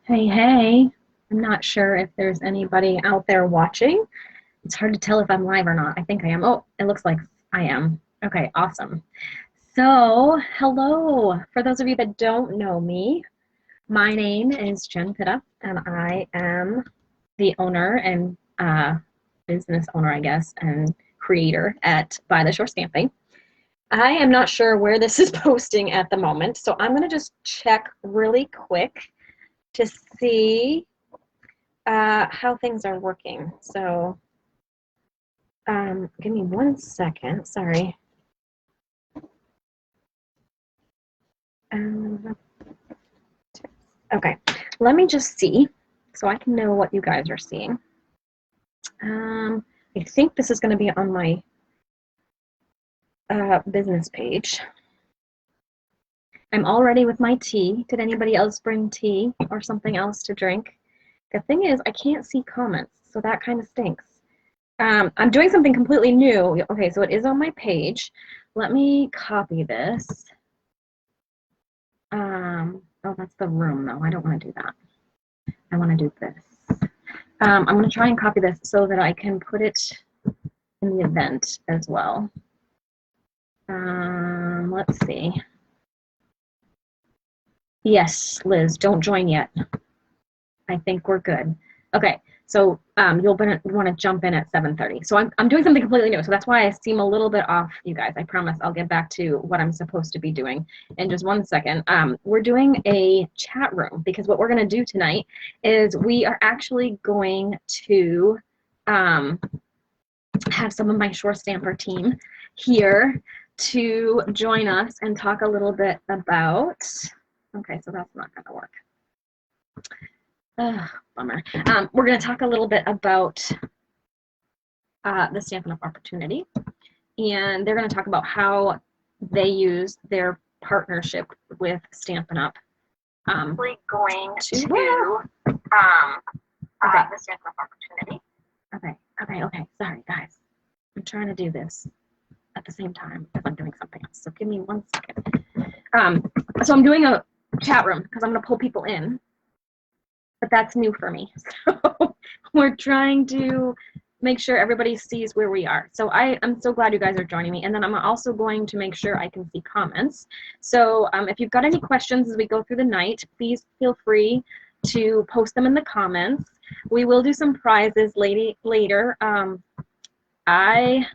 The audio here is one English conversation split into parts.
Hey, hey. I'm not sure if there's anybody out there watching. It's hard to tell if I'm live or not. I think I am. Oh, it looks like I am. Okay, awesome. So, hello. For those of you that don't know me, my name is Jen Pitta, and I am the owner and business owner, I guess, and creator at By the Shore Stamping. I am not sure where this is posting at the moment, so I'm going to just check really quick to see how things are working. So give me 1 second, sorry. Okay, let me just see so I can know what you guys are seeing. I think this is going to be on my business page. I'm all ready with my tea. Did anybody else bring tea or something else to drink? The thing is, I can't see comments, so that kind of stinks. I'm doing something completely new. Okay, so it is on my page. Let me copy this. Oh, that's the room, though. I don't want to do that. I want to do this. I'm going to try and copy this so that I can put it in the event as well. Let's see. Yes, Liz, don't join yet. I think we're good. Okay, so you'll want to jump in at 7:30. So I'm doing something completely new, so that's why I seem a little bit off, you guys. I promise I'll get back to what I'm supposed to be doing in just 1 second. We're doing a chat room because what we're going to do tonight is we are actually going to have some of my Shore Stamper team here to join us and talk a little bit about, okay, so that's not going to work. Bummer. We're going to talk a little bit about the Stampin' Up! Opportunity, and they're going to talk about how they use their partnership with Stampin' Up! We're going to the Stampin' Up! Opportunity. Okay. Sorry, guys. I'm trying to do this at the same time as I'm doing something else. So give me 1 second. So I'm doing a chat room because I'm going to pull people in. But that's new for me. So we're trying to make sure everybody sees where we are. So I'm so glad you guys are joining me. And then I'm also going to make sure I can see comments. So if you've got any questions as we go through the night, please feel free to post them in the comments. We will do some prizes later. I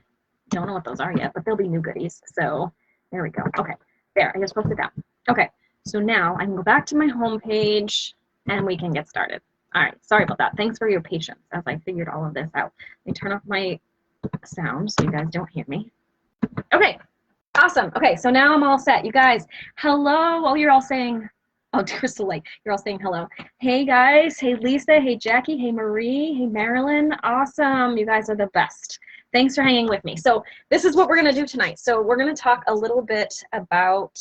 don't know what those are yet, but they'll be new goodies. So there we go. Okay, there, I just posted that. Okay, so now I can go back to my home page and we can get started. All right, sorry about that. Thanks for your patience as I figured all of this out. Let me turn off my sound so you guys don't hear me. Okay, awesome. Okay, so now I'm all set. You guys, hello. Oh, you're all saying, oh, there's the light. You're all saying hello. Hey, guys. Hey, Lisa. Hey, Jackie. Hey, Marie. Hey, Marilyn. Awesome. You guys are the best. Thanks for hanging with me. So this is what we're going to do tonight. So we're going to talk a little bit about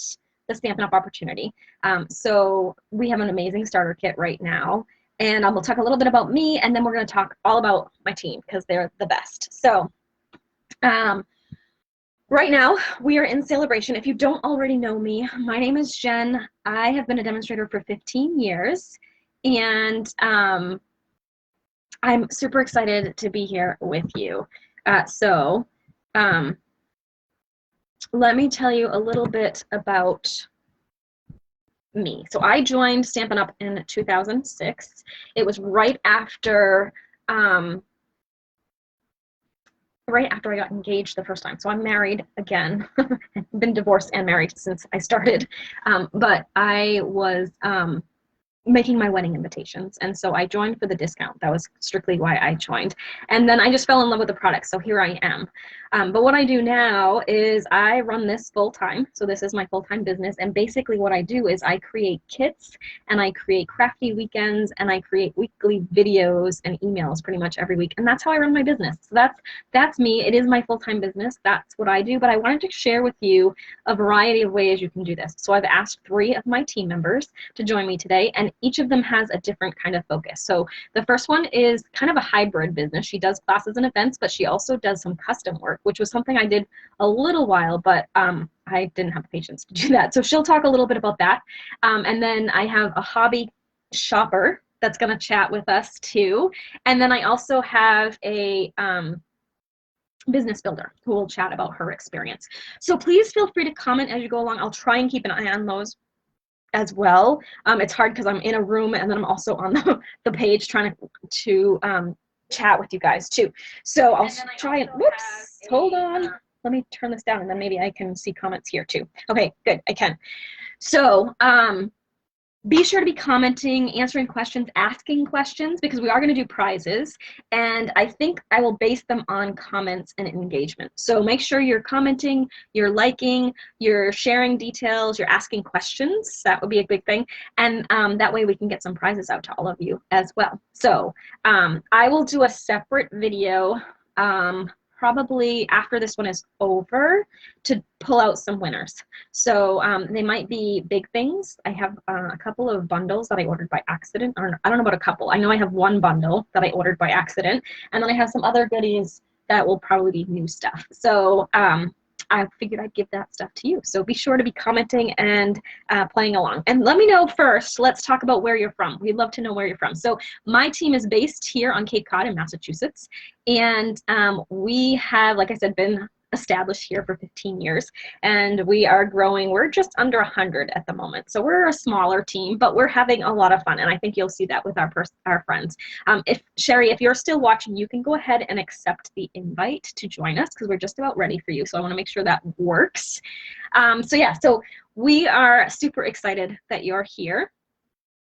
the Stampin' Up! Opportunity. So we have an amazing starter kit right now, and we'll talk a little bit about me, and then we're going to talk all about my team because they're the best. So right now we are in celebration. If you don't already know me, my name is Jen. I have been a demonstrator for 15 years, and I'm super excited to be here with you. Let me tell you a little bit about me. So I joined Stampin' Up! In 2006. It was right after I got engaged the first time. So I'm married again. I've been divorced and married since I started. But I was making my wedding invitations, and so I joined for the discount. That was strictly why I joined, and then I just fell in love with the product, so here I am. But what I do now is I run this full-time, so this is my full-time business, and basically what I do is I create kits, and I create crafty weekends, and I create weekly videos and emails pretty much every week, and that's how I run my business. So that's me. It is my full-time business. That's what I do, but I wanted to share with you a variety of ways you can do this. So I've asked 3 of my team members to join me today, and each of them has a different kind of focus. So the first one is kind of a hybrid business. She does classes and events, but she also does some custom work, which was something I did a little while, but I didn't have the patience to do that. So she'll talk a little bit about that. And then I have a hobby shopper that's going to chat with us too. And then I also have a business builder who will chat about her experience. So please feel free to comment as you go along. I'll try and keep an eye on those as well. It's hard because I'm in a room and then I'm also on the page trying to chat with you guys too. So I'll try and, whoops, hold on. Let me turn this down and then maybe I can see comments here too. Okay, good, I can. So be sure to be commenting, answering questions, asking questions, because we are going to do prizes. And I think I will base them on comments and engagement. So make sure you're commenting, you're liking, you're sharing details, you're asking questions. That would be a big thing. And that way we can get some prizes out to all of you as well. So I will do a separate video probably after this one is over to pull out some winners. So they might be big things. I have a couple of bundles that I ordered by accident, or I don't know about a couple. I know I have one bundle that I ordered by accident, and then I have some other goodies that will probably be new stuff. So I figured I'd give that stuff to you. So be sure to be commenting and playing along. And let me know first, let's talk about where you're from. We'd love to know where you're from. So my team is based here on Cape Cod in Massachusetts. And we have, like I said, been established here for 15 years, and we are growing. We're just under 100 at the moment, so we're a smaller team, but we're having a lot of fun, and I think you'll see that with our friends. If Sherry, if you're still watching, you can go ahead and accept the invite to join us, because we're just about ready for you, so I want to make sure that works. So yeah, so we are super excited that you're here,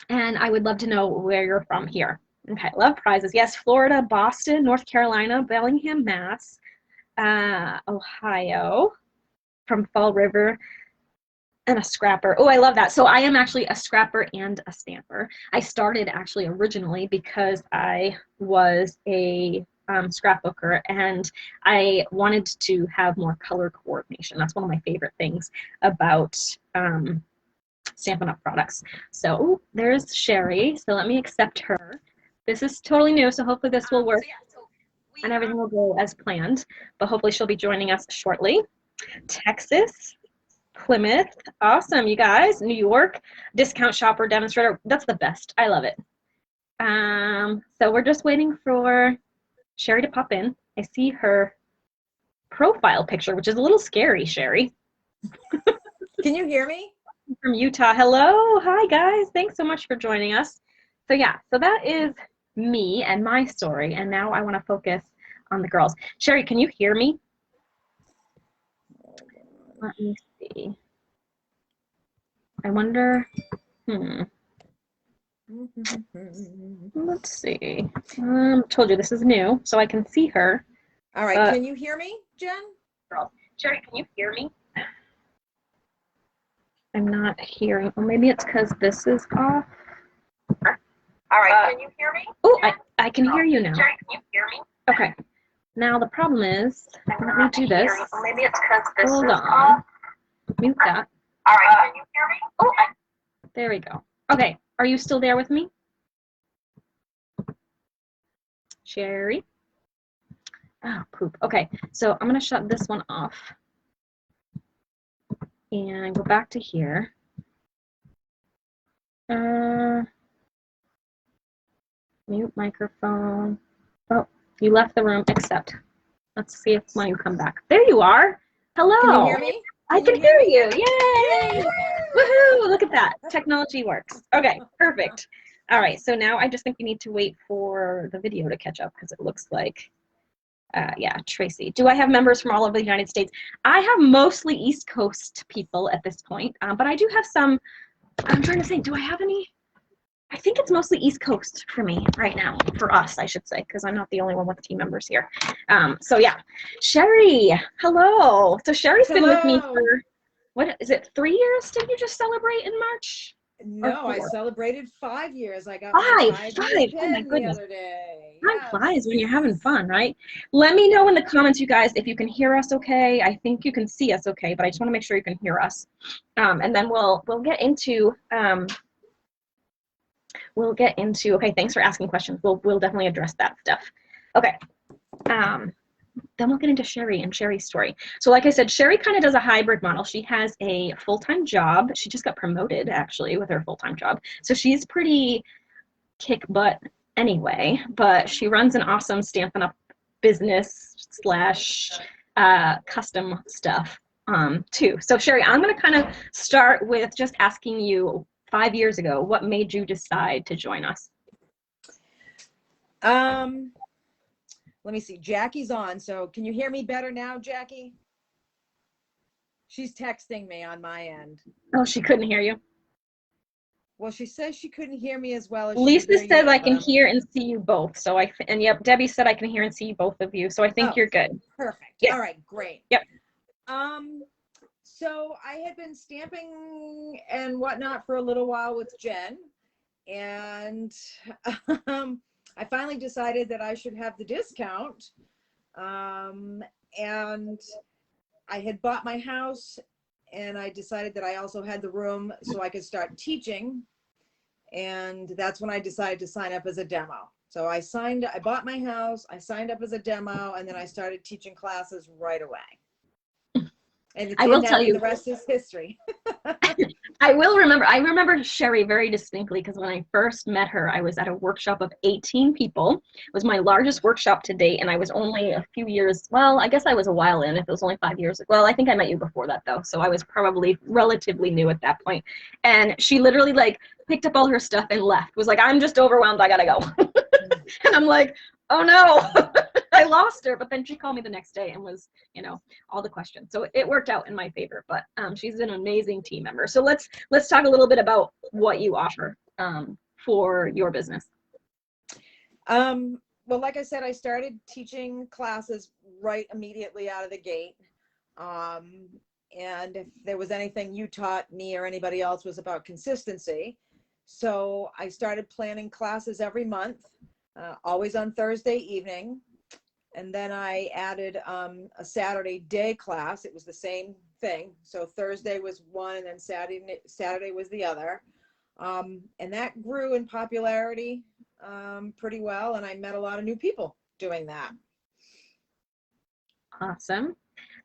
and I would love to know where you're from here. Okay, love prizes. Yes, Florida, Boston, North Carolina, Bellingham, Mass, Ohio, from Fall River, and a scrapper. Oh, I love that. So I am actually a scrapper and a stamper. I started actually originally because I was a scrapbooker, and I wanted to have more color coordination. That's one of my favorite things about Stampin' Up! Products. So there's Sherry. So let me accept her. This is totally new, so hopefully this will work. And everything will go as planned, but hopefully she'll be joining us shortly. Texas, Plymouth, awesome, you guys. New York, discount shopper demonstrator. That's the best. I love it. So we're just waiting for Sherry to pop in. I see her profile picture, which is a little scary, Sherry. Can you hear me? From Utah. Hello. Hi, guys. Thanks so much for joining us. So yeah, so that is me and my story, and now I want to focus on the girls. Sherry, can you hear me? Let me see. I wonder, let's see. Told you this is new, so I can see her. All right, can you hear me, Jen? Girls. Sherry, can you hear me? I'm not hearing. Well, maybe it's because this is off. All right, can you hear me? Oh, I can hear you now. Sherry, can you hear me? Okay. Now the problem is, let me do this. Maybe it's because this Hold is on. off. Mute that. All right, can you hear me? Oh, there we go. Okay, are you still there with me? Sherry? Oh, poop. Okay, so I'm going to shut this one off and go back to here. Mute microphone. Oh, you left the room, accept. Let's see if when you come back. There you are. Hello. Can you hear me? I can hear you. Yay! Woohoo! Look at that. Technology works. Okay, perfect. All right, so now I just think we need to wait for the video to catch up, because it looks like, yeah, Tracy. Do I have members from all over the United States? I have mostly East Coast people at this point, but I do have some. I'm trying to think, do I have any? I think it's mostly East Coast for me right now, for us, I should say, because I'm not the only one with team members here. So yeah, Sherry, hello. So Sherry's been with me for, what is it, 3 years? Did you just celebrate in March? No, I celebrated 5 years. I got five. Oh my goodness. The other day. Time flies when you're having fun, right? Let me know in the comments, you guys, if you can hear us okay. I think you can see us okay, but I just want to make sure you can hear us. And then we'll get into okay, thanks for asking questions. We'll definitely address that stuff. Okay. then we'll get into Sherry and Sherry's story. So like I said, Sherry kind of does a hybrid model. She has a full-time job. She just got promoted actually with her full-time job. So she's pretty kick butt anyway, but she runs an awesome Stampin' Up business slash custom stuff too. So Sherry, I'm going to kind of start with just asking you 5 years ago, what made you decide to join us? Let me see. Jackie's on. So can you hear me better now, Jackie? She's texting me on my end. Oh, she couldn't hear you. Well, she says she couldn't hear me as well as Lisa she says I can hear and see you both. So and yep, Debbie said I can hear and see both of you. So I think you're good. Perfect. Yeah. All right, great. Yep. So I had been stamping and whatnot for a little while with Jen, and I finally decided that I should have the discount. And I had bought my house, and I decided that I also had the room so I could start teaching. And that's when I decided to sign up as a demo. So I bought my house, I signed up as a demo, and then I started teaching classes right away. And I will tell you, the rest is history. I remember Sherry very distinctly because when I first met her, I was at a workshop of 18 people. It was my largest workshop to date, and I was only a few years, well, I guess I was a while in, if it was only 5 years. Well, I think I met you before that though, so I was probably relatively new at that point. And she literally like picked up all her stuff and left, was like, I'm just overwhelmed, I gotta go. And I'm like, oh no. I lost her, but then she called me the next day and was, you know, all the questions. So it worked out in my favor, but she's an amazing team member. So let's talk a little bit about what you offer for your business. Well, like I said, I started teaching classes right immediately out of the gate. And if there was anything you taught me or anybody else was about consistency. So I started planning classes every month, always on Thursday evening. And then I added a Saturday day class. It was the same thing. So Thursday was one, and then Saturday was the other. And that grew in popularity pretty well. And I met a lot of new people doing that. Awesome.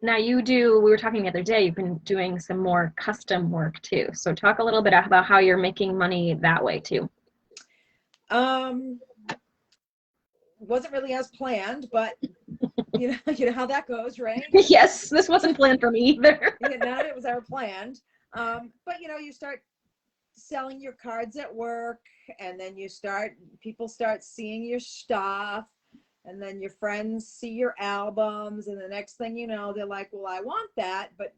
Now we were talking the other day, you've been doing some more custom work too. So talk a little bit about how you're making money that way too. Wasn't really as planned, but you know how that goes, right? Yes, this wasn't planned for me either. None of it was ever planned. But you start selling your cards at work, and then people start seeing your stuff, and then your friends see your albums, and the next thing you know, they're like, well, I want that, but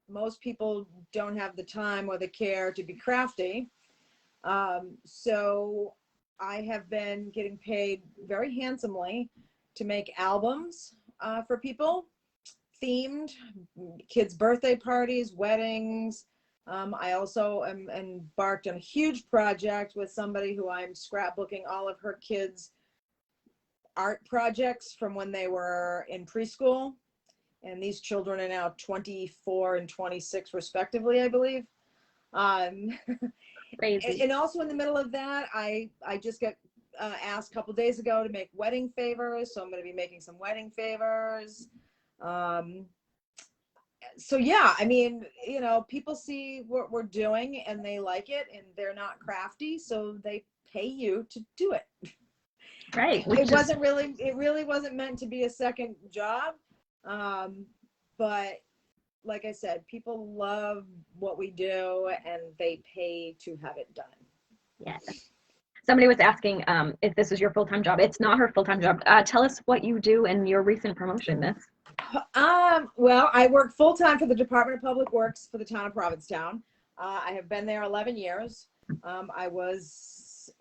most people don't have the time or the care to be crafty. So I have been getting paid very handsomely to make albums for people, themed, kids' birthday parties, weddings. I also am embarked on a huge project with somebody who I'm scrapbooking all of her kids' art projects from when they were in preschool. And these children are now 24 and 26 respectively, I believe. Crazy. And also in the middle of that, I just got asked a couple days ago to make wedding favors. So I'm going to be making some wedding favors. So yeah, I mean, people see what we're doing and they like it, and they're not crafty, so they pay you to do it. Right. It really wasn't meant to be a second job. But like I said, people love what we do and they pay to have it done. Yeah. Somebody was asking if this is your full-time job. It's not her full-time job. Tell us what you do in your recent promotion, Miss. Well, I work full-time for the Department of Public Works for the town of Provincetown. I have been there 11 years. I was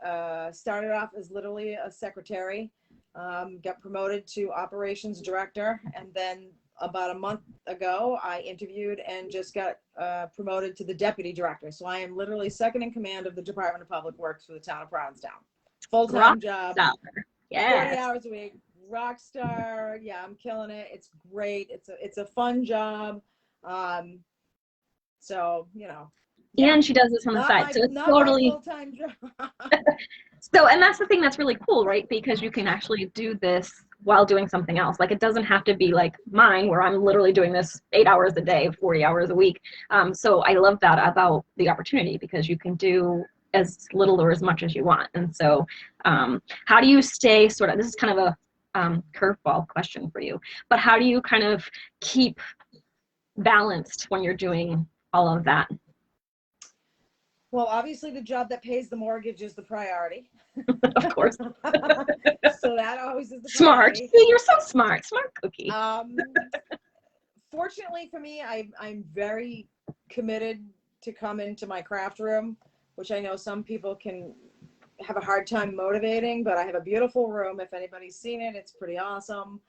started off as literally a secretary, got promoted to operations director, and then about a month ago, I interviewed and just got promoted to the deputy director. So I am literally second in command of the Department of Public Works for the town of Provincetown. Full-time job, yes. 40 hours a week, rock star. Yeah, I'm killing it. It's great. It's a fun job. So, Yeah. And she does this on the side. So it's totally full-time job. So, and that's the thing that's really cool, right? Because you can actually do this while doing something else. Like, it doesn't have to be like mine, where I'm literally doing this 8 hours a day, 40 hours a week. So I love that about the opportunity, because you can do as little or as much as you want. And so how do you stay sort of, this is kind of a curveball question for you, but how do you kind of keep balanced when you're doing all of that? Well, obviously the job that pays the mortgage is the priority. Of course. So that always is the Smart. priority. See, you're so smart. Smart cookie. Fortunately for me, I'm very committed to come into my craft room, which I know some people can have a hard time motivating, but I have a beautiful room. If anybody's seen it, it's pretty awesome.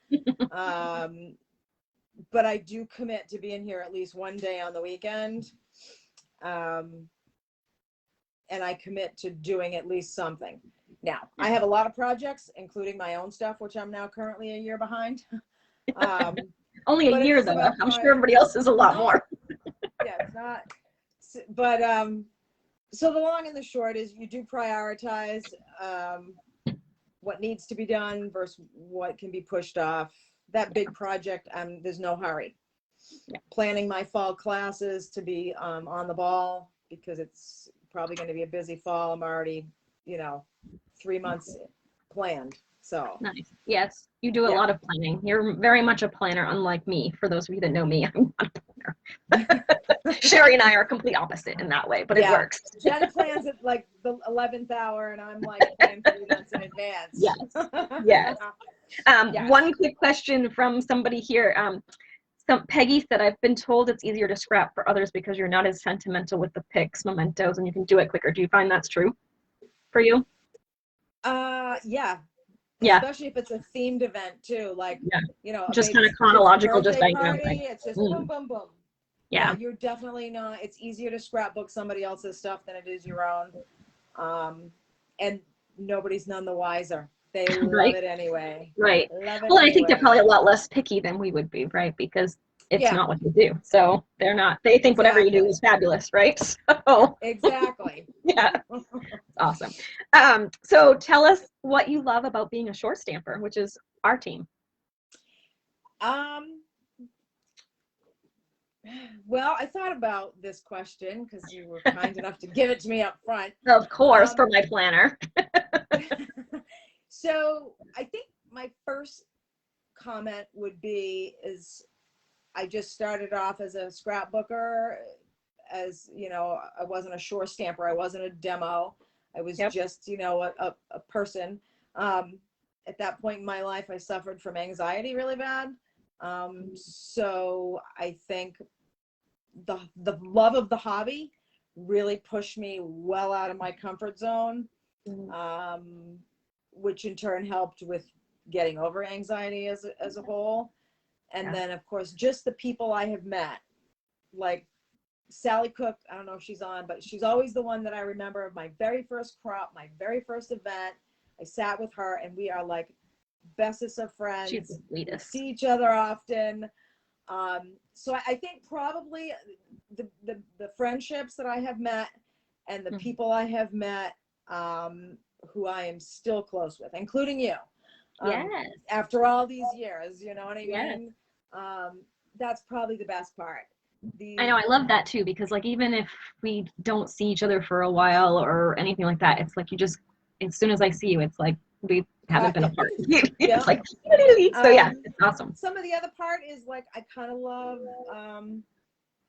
But I do commit to being here at least one day on the weekend. And I commit to doing at least something. Now, I have a lot of projects, including my own stuff, which I'm now currently a year behind. Only a year, though. I'm sure everybody else is a lot more. Yeah, it's not. But so the long and the short is, you do prioritize what needs to be done versus what can be pushed off. That big project, there's no hurry. Yeah. Planning my fall classes to be on the ball, because it's probably going to be a busy fall. I'm already, 3 months planned. So nice. Yes, you do a lot of planning. You're very much a planner, unlike me. For those of you that know me, I'm not a planner. Sherry and I are complete opposite in that way, but it works. Jen plans at like the 11th hour, and I'm like planning 3 months in advance. Yes. Yes. One quick question from somebody here. Peggy said, I've been told it's easier to scrap for others because you're not as sentimental with the picks, mementos, and you can do it quicker. Do you find that's true for you? Yeah. Yeah. Especially if it's a themed event too, like, just kind of chronological, just party, it's just boom, boom, boom. Yeah. You're definitely not, it's easier to scrapbook somebody else's stuff than it is your own. And nobody's none the wiser. They love it anyway. Right. Love it Well, anyway. I think they're probably a lot less picky than we would be, right? Because it's not what they do. So they're not, they think whatever you do is fabulous, right? So exactly. Yeah. Awesome. So tell us what you love about being a short stamper, which is our team. Well, I thought about this question because you were kind enough to give it to me up front. Of course, for my planner. So I think my first comment would be I just started off as a scrapbooker. As I wasn't a shore stamper. I wasn't a demo. I was just, a person. At that point in my life, I suffered from anxiety really bad. So I think the love of the hobby really pushed me well out of my comfort zone, which in turn helped with getting over anxiety as a whole. And then, of course, just the people I have met, like Sally Cook, I don't know if she's on, but she's always the one that I remember of my very first crop, my very first event. I sat with her, and we are like bestest of friends. She's the sweetest. We see each other often. So I think probably the friendships that I have met and the people I have met, who I am still close with, including you. Yes. After all these years, you know what I mean? Yes. That's probably the best part. I know, I love that too, because like even if we don't see each other for a while or anything like that, it's like you just, as soon as I see you, it's like we haven't been apart. It's like, so yeah, it's awesome. Some of the other part is like, I kind of love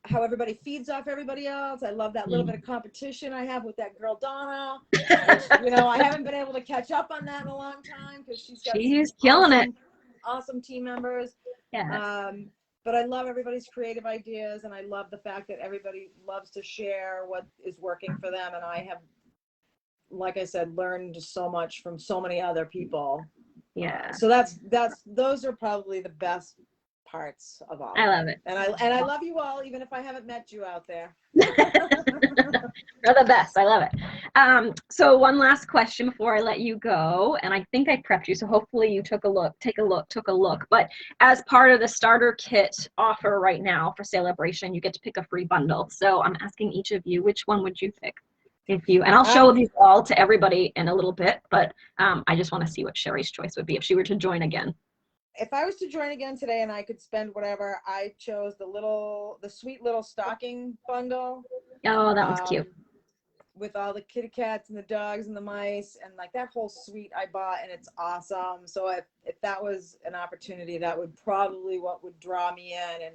how everybody feeds off everybody else. I love that little bit of competition I have with that girl Donna. Which, I haven't been able to catch up on that in a long time because she's killing it. Awesome team members. Yeah. But I love everybody's creative ideas, and I love the fact that everybody loves to share what is working for them. And I have, like I said, learned so much from so many other people. Yeah. So those are probably the best parts of all. I love it. And I love you all, even if I haven't met you out there. You're the best. I love it. So one last question before I let you go, and I think I prepped you, so hopefully you took a look. But as part of the starter kit offer right now for Celebration, you get to pick a free bundle. So I'm asking each of you, which one would you pick? And I'll show these all to everybody in a little bit, but I just want to see what Sherry's choice would be if she were to join again. if I was to join again today and I could spend whatever, I chose the sweet little stocking bundle. Oh, that one's cute. With all the kitty cats and the dogs and the mice and like that whole suite I bought, and it's awesome. So if that was an opportunity, that would probably what would draw me in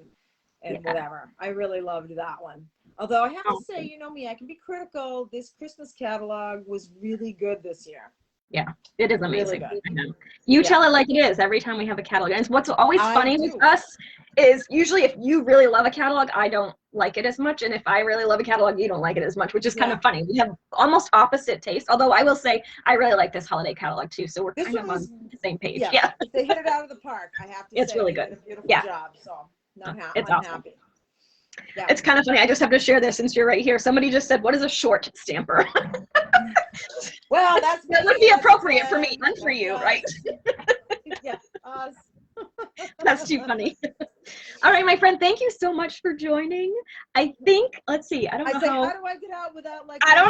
and whatever. I really loved that one. Although I have to say, you know me, I can be critical. This Christmas catalog was really good this year. Yeah, it is amazing. Really I know. You tell it like it is every time we have a catalog. And what's always funny with us is usually if you really love a catalog, I don't like it as much. And if I really love a catalog, you don't like it as much, which is kind of funny. We have almost opposite taste. Although I will say I really like this holiday catalog too. So we're kind of on the same page. Yeah. They hit it out of the park, I have to say. It's really good. They did a beautiful job. So it's I'm awesome. happy. Yeah. It's kind of funny. I just have to share this since you're right here. Somebody just said, what is a short stamper? Well, that would be appropriate for me and for you, right? Yeah, us. That's too funny. All right, my friend, thank you so much for joining. I think, let's see, I don't know how do I get out without like... I don't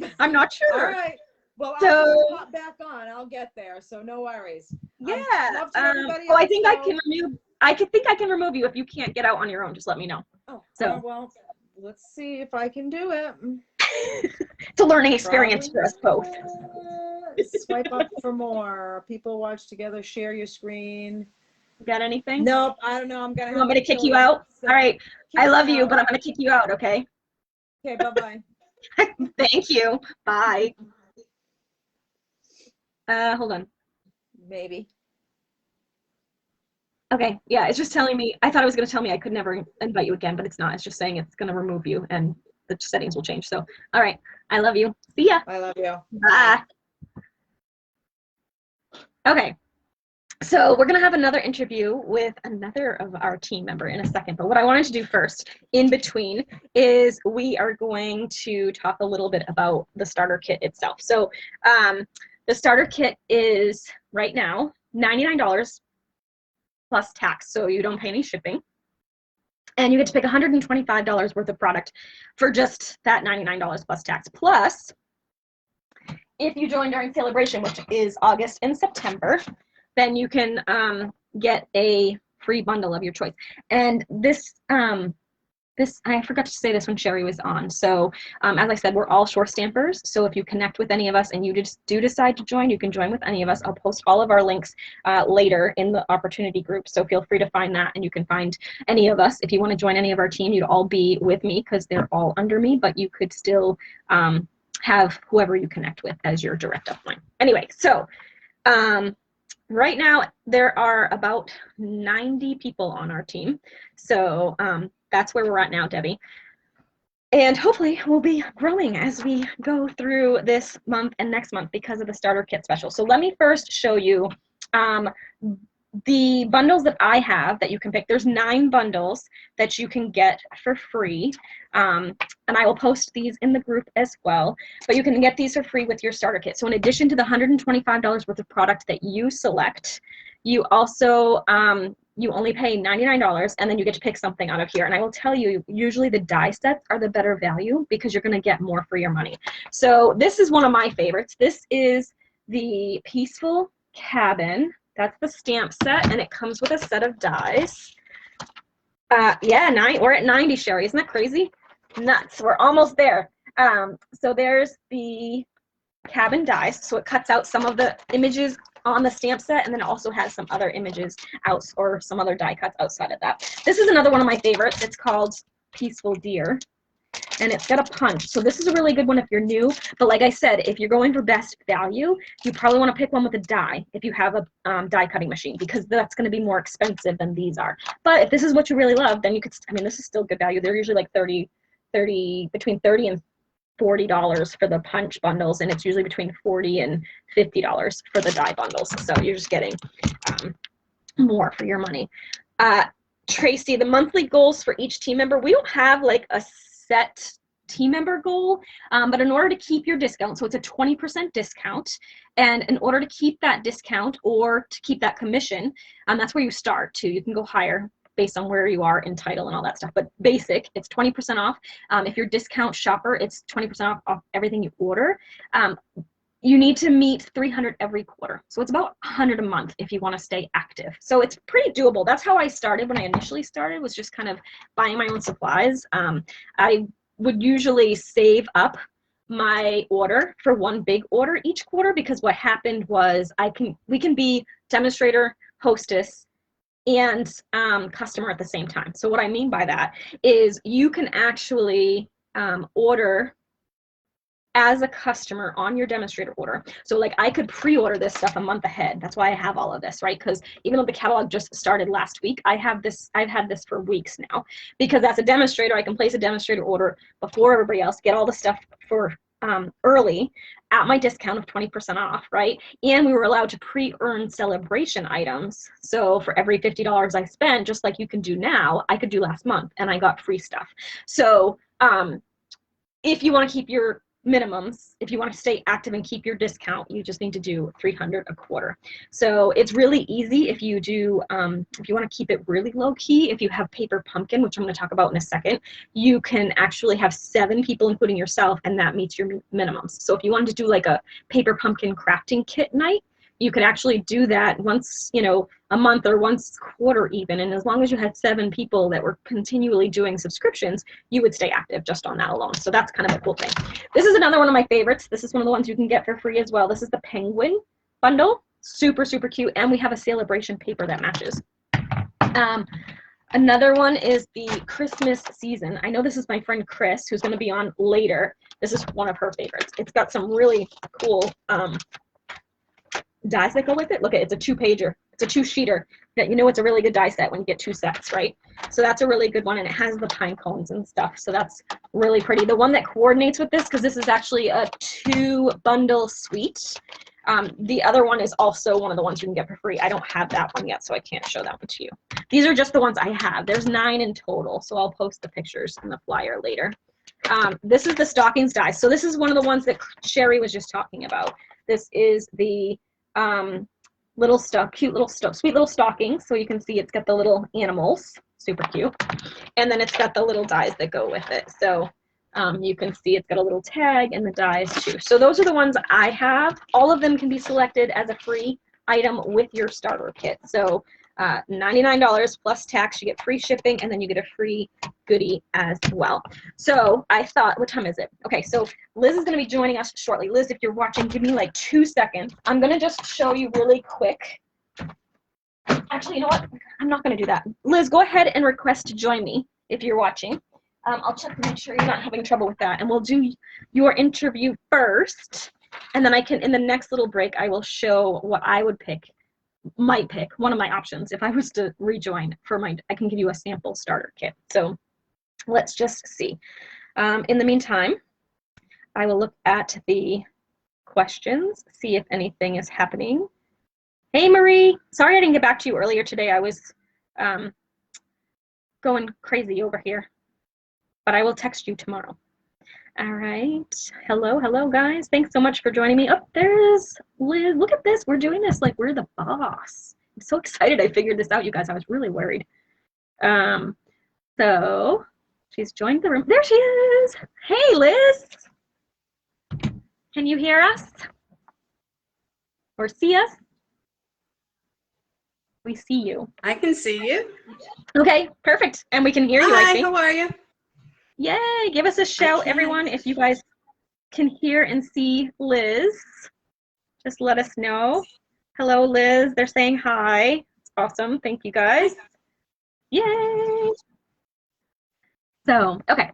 know. I'm not sure. All right. Well, I'll pop back on. I'll get there, so no worries. Yeah. I think I can remove... I think I can remove you if you can't get out on your own. Just let me know. Oh, so well, let's see if I can do it. It's a learning experience for us both. Swipe up for more. People watch together. Share your screen. Got anything? Nope. I don't know. I'm gonna. You want me to kick you out? All right. I love you, but I'm gonna kick you out. Okay. Okay. Bye bye. Thank you. Bye. Hold on. Maybe. Okay, yeah, it's just telling me, I thought it was going to tell me I could never invite you again, but it's not. It's just saying it's going to remove you and the settings will change. So, all right, I love you. See ya. I love you. Bye. Okay, so we're going to have another interview with another of our team member in a second. But what I wanted to do first, in between, is we are going to talk a little bit about the starter kit itself. So the starter kit is right now $99 plus tax, so you don't pay any shipping. And you get to pick $125 worth of product for just that $99 plus tax. Plus, if you join during celebration, which is August and September, then you can get a free bundle of your choice. And this I forgot to say this when Sherry was on. So as I said, we're all shore stampers. So if you connect with any of us and you just do decide to join, you can join with any of us. I'll post all of our links later in the opportunity group. So feel free to find that, and you can find any of us. If you want to join any of our team, you'd all be with me because they're all under me, but you could still have whoever you connect with as your direct upline. Anyway, so right now there are about 90 people on our team. So that's where we're at now, Debbie. And hopefully we'll be growing as we go through this month and next month because of the starter kit special. So let me first show you the bundles that I have that you can pick. There's 9 bundles that you can get for free. And I will post these in the group as well. But you can get these for free with your starter kit. So in addition to the $125 worth of product that you select, you also you only pay $99, and then you get to pick something out of here. And I will tell you, usually the die sets are the better value because you're going to get more for your money. So this is one of my favorites. This is the Peaceful Cabin. That's the stamp set, and it comes with a set of dies. Yeah, we're at 90, Sherry. Isn't that crazy? Nuts. We're almost there. So there's the cabin dies. So it cuts out some of the images on the stamp set, and then it also has some other images out or some other die cuts outside of that. This is another one of my favorites. It's called Peaceful Deer, and it's got a punch. So this is a really good one if you're new, but like I said, if you're going for best value, you probably want to pick one with a die if you have a die cutting machine, because that's going to be more expensive than these are. But if this is what you really love, then you could, I mean, this is still good value. They're usually like between $30 and $40 for the punch bundles, and it's usually between $40 and $50 for the die bundles. So you're just getting more for your money. Tracy, the monthly goals for each team member, we don't have like a set team member goal, but in order to keep your discount, so it's a 20% discount, and in order to keep that discount or to keep that commission, that's where you start too. You can go higher based on where you are in title and all that stuff, but basic, it's 20% off. If you're discount shopper, it's 20% off everything you order. you need to meet 300 every quarter. So it's about 100 a month if you want to stay active. So it's pretty doable. That's how I started when I initially started, was just kind of buying my own supplies. I would usually save up my order for one big order each quarter, because what happened was we can be demonstrator, hostess, and customer at the same time. So what I mean by that is you can actually order as a customer on your demonstrator order. So like I could pre-order this stuff a month ahead. That's why I have all of this, right? Because even though the catalog just started last week, I've had this for weeks now. Because as a demonstrator, I can place a demonstrator order before everybody else, get all the stuff for early at my discount of 20% off, right? And we were allowed to pre-earn celebration items. So for every $50 I spent, just like you can do now, I could do last month, and I got free stuff. So if you want to keep your minimums, if you want to stay active and keep your discount, you just need to do 300 a quarter. So it's really easy if you do, if you want to keep it really low key, if you have paper pumpkin, which I'm going to talk about in a second, you can actually have 7 people, including yourself, and that meets your minimums. So if you wanted to do like a paper pumpkin crafting kit night, you could actually do that once, you know, a month or once quarter even. And as long as you had 7 people that were continually doing subscriptions, you would stay active just on that alone. So that's kind of a cool thing. This is another one of my favorites. This is one of the ones you can get for free as well. This is the penguin bundle. Super, super cute. And we have a celebration paper that matches. Another one is the Christmas season. I know this is my friend Kris, who's going to be on later. This is one of her favorites. It's got some really cool dies that go with it. Look at it, it's a 2-pager. It's a 2-sheeter. That, you know, it's a really good die set when you get 2 sets, right? So that's a really good one, and it has the pine cones and stuff. So that's really pretty. The one that coordinates with this, because this is actually a 2-bundle suite. The other one is also one of the ones you can get for free. I don't have that one yet, so I can't show that one to you. These are just the ones I have. There's 9 in total, so I'll post the pictures in the flyer later. This is the stockings die. So this is one of the ones that Sherry was just talking about. This is the little stuff, cute little stuff, sweet little stockings. So you can see it's got the little animals, super cute. And then it's got the little dies that go with it. So you can see it's got a little tag and the dies too. So those are the ones I have. All of them can be selected as a free item with your starter kit. So $99 plus tax, you get free shipping, and then you get a free goodie as well. So I thought, what time is it? Okay, so Liz is going to be joining us shortly. Liz, if you're watching, give me like 2 seconds. I'm going to just show you really quick. Actually, you know what? I'm not going to do that. Liz, go ahead and request to join me if you're watching. I'll check to make sure you're not having trouble with that, and we'll do your interview first, and then I can, in the next little break, I will show what I would might pick one of my options if I was to rejoin for my, I can give you a sample starter kit. So let's just see. In the meantime, I will look at the questions, see if anything is happening. Hey Marie, sorry I didn't get back to you earlier today. I was going crazy over here, but I will text you tomorrow. All right. Hello, guys. Thanks so much for joining me. Oh, there's Liz. Look at this. We're doing this like we're the boss. I'm so excited I figured this out, you guys. I was really worried. So she's joined the room. There she is. Hey, Liz. Can you hear us? Or see us? We see you. I can see you. Okay, perfect. And we can hear you, I Hi, think. how are you? Yay, give us a shout, everyone, if you guys can hear and see Liz. Just let us know. Hello, Liz. They're saying hi. It's awesome. Thank you, guys. Yay. So, okay.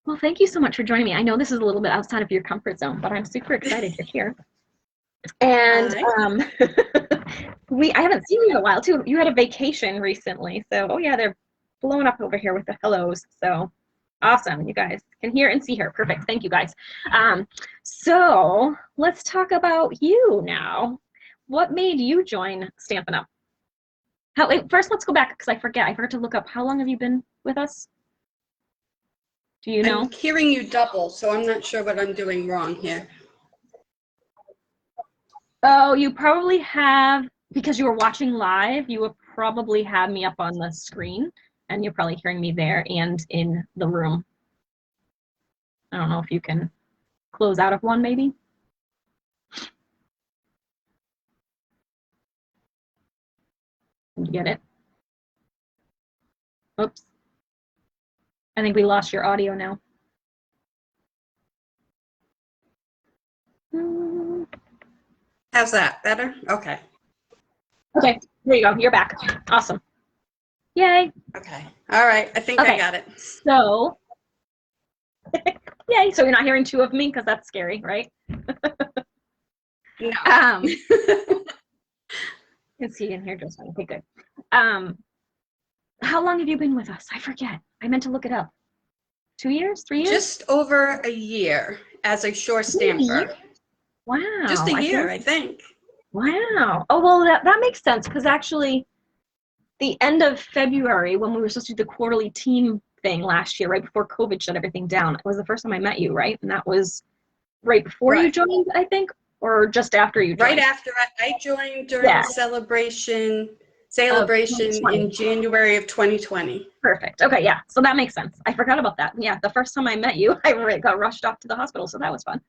Well, thank you so much for joining me. I know this is a little bit outside of your comfort zone, but I'm super excited you're here. And I haven't seen you in a while, too. You had a vacation recently. So, oh, yeah, they're blowing up over here with the hellos. So awesome. You guys can hear and see her. Perfect. Thank you, guys. So let's talk about you now. What made you join Stampin' Up? Wait, first, let's go back because I forget. I forgot to look up. How long have you been with us? Do you know? I'm hearing you double, so I'm not sure what I'm doing wrong here. Oh, you probably have, because you were watching live, you would probably have me up on the screen. And you're probably hearing me there and in the room. I don't know if you can close out of one, maybe. you get it? Oops. I think we lost your audio now. How's that? Better? Okay. Okay, there you go. You're back. Awesome. Yay. Okay. All right. I think I Okay. got it. So, yay. So you're not hearing two of me because that's scary, right? No. Let's see in here just fine. Okay, good. How long have you been with us? I forget. I meant to look it up. 2 years? 3 years? Just over a year as a shore stamper. Wow. Just a year, I think. Wow. Oh, well, that makes sense because actually the end of February when we were supposed to do the quarterly team thing last year, right before COVID shut everything down, it was the first time I met you, right? And that was right before you joined, I think, or just after you joined? Right after I joined during the celebration in January of 2020. Perfect. Okay, yeah. So that makes sense. I forgot about that. Yeah, the first time I met you, I got rushed off to the hospital, so that was fun.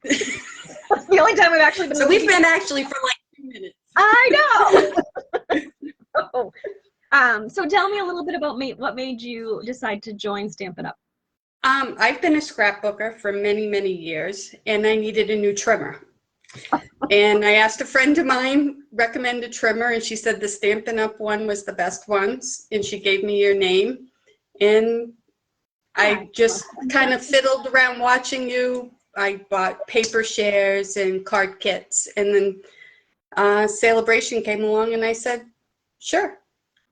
That's the only time we've actually been. So we've been actually for like 2 minutes. I know. So tell me a little bit about what made you decide to join Stampin' Up. I've been a scrapbooker for many, many years, and I needed a new trimmer. And I asked a friend of mine, recommend a trimmer, and she said the Stampin' Up one was the best ones, and she gave me your name. And I just kind of fiddled around watching you. I bought paper shares and card kits, and then Celebration came along, and I said, sure,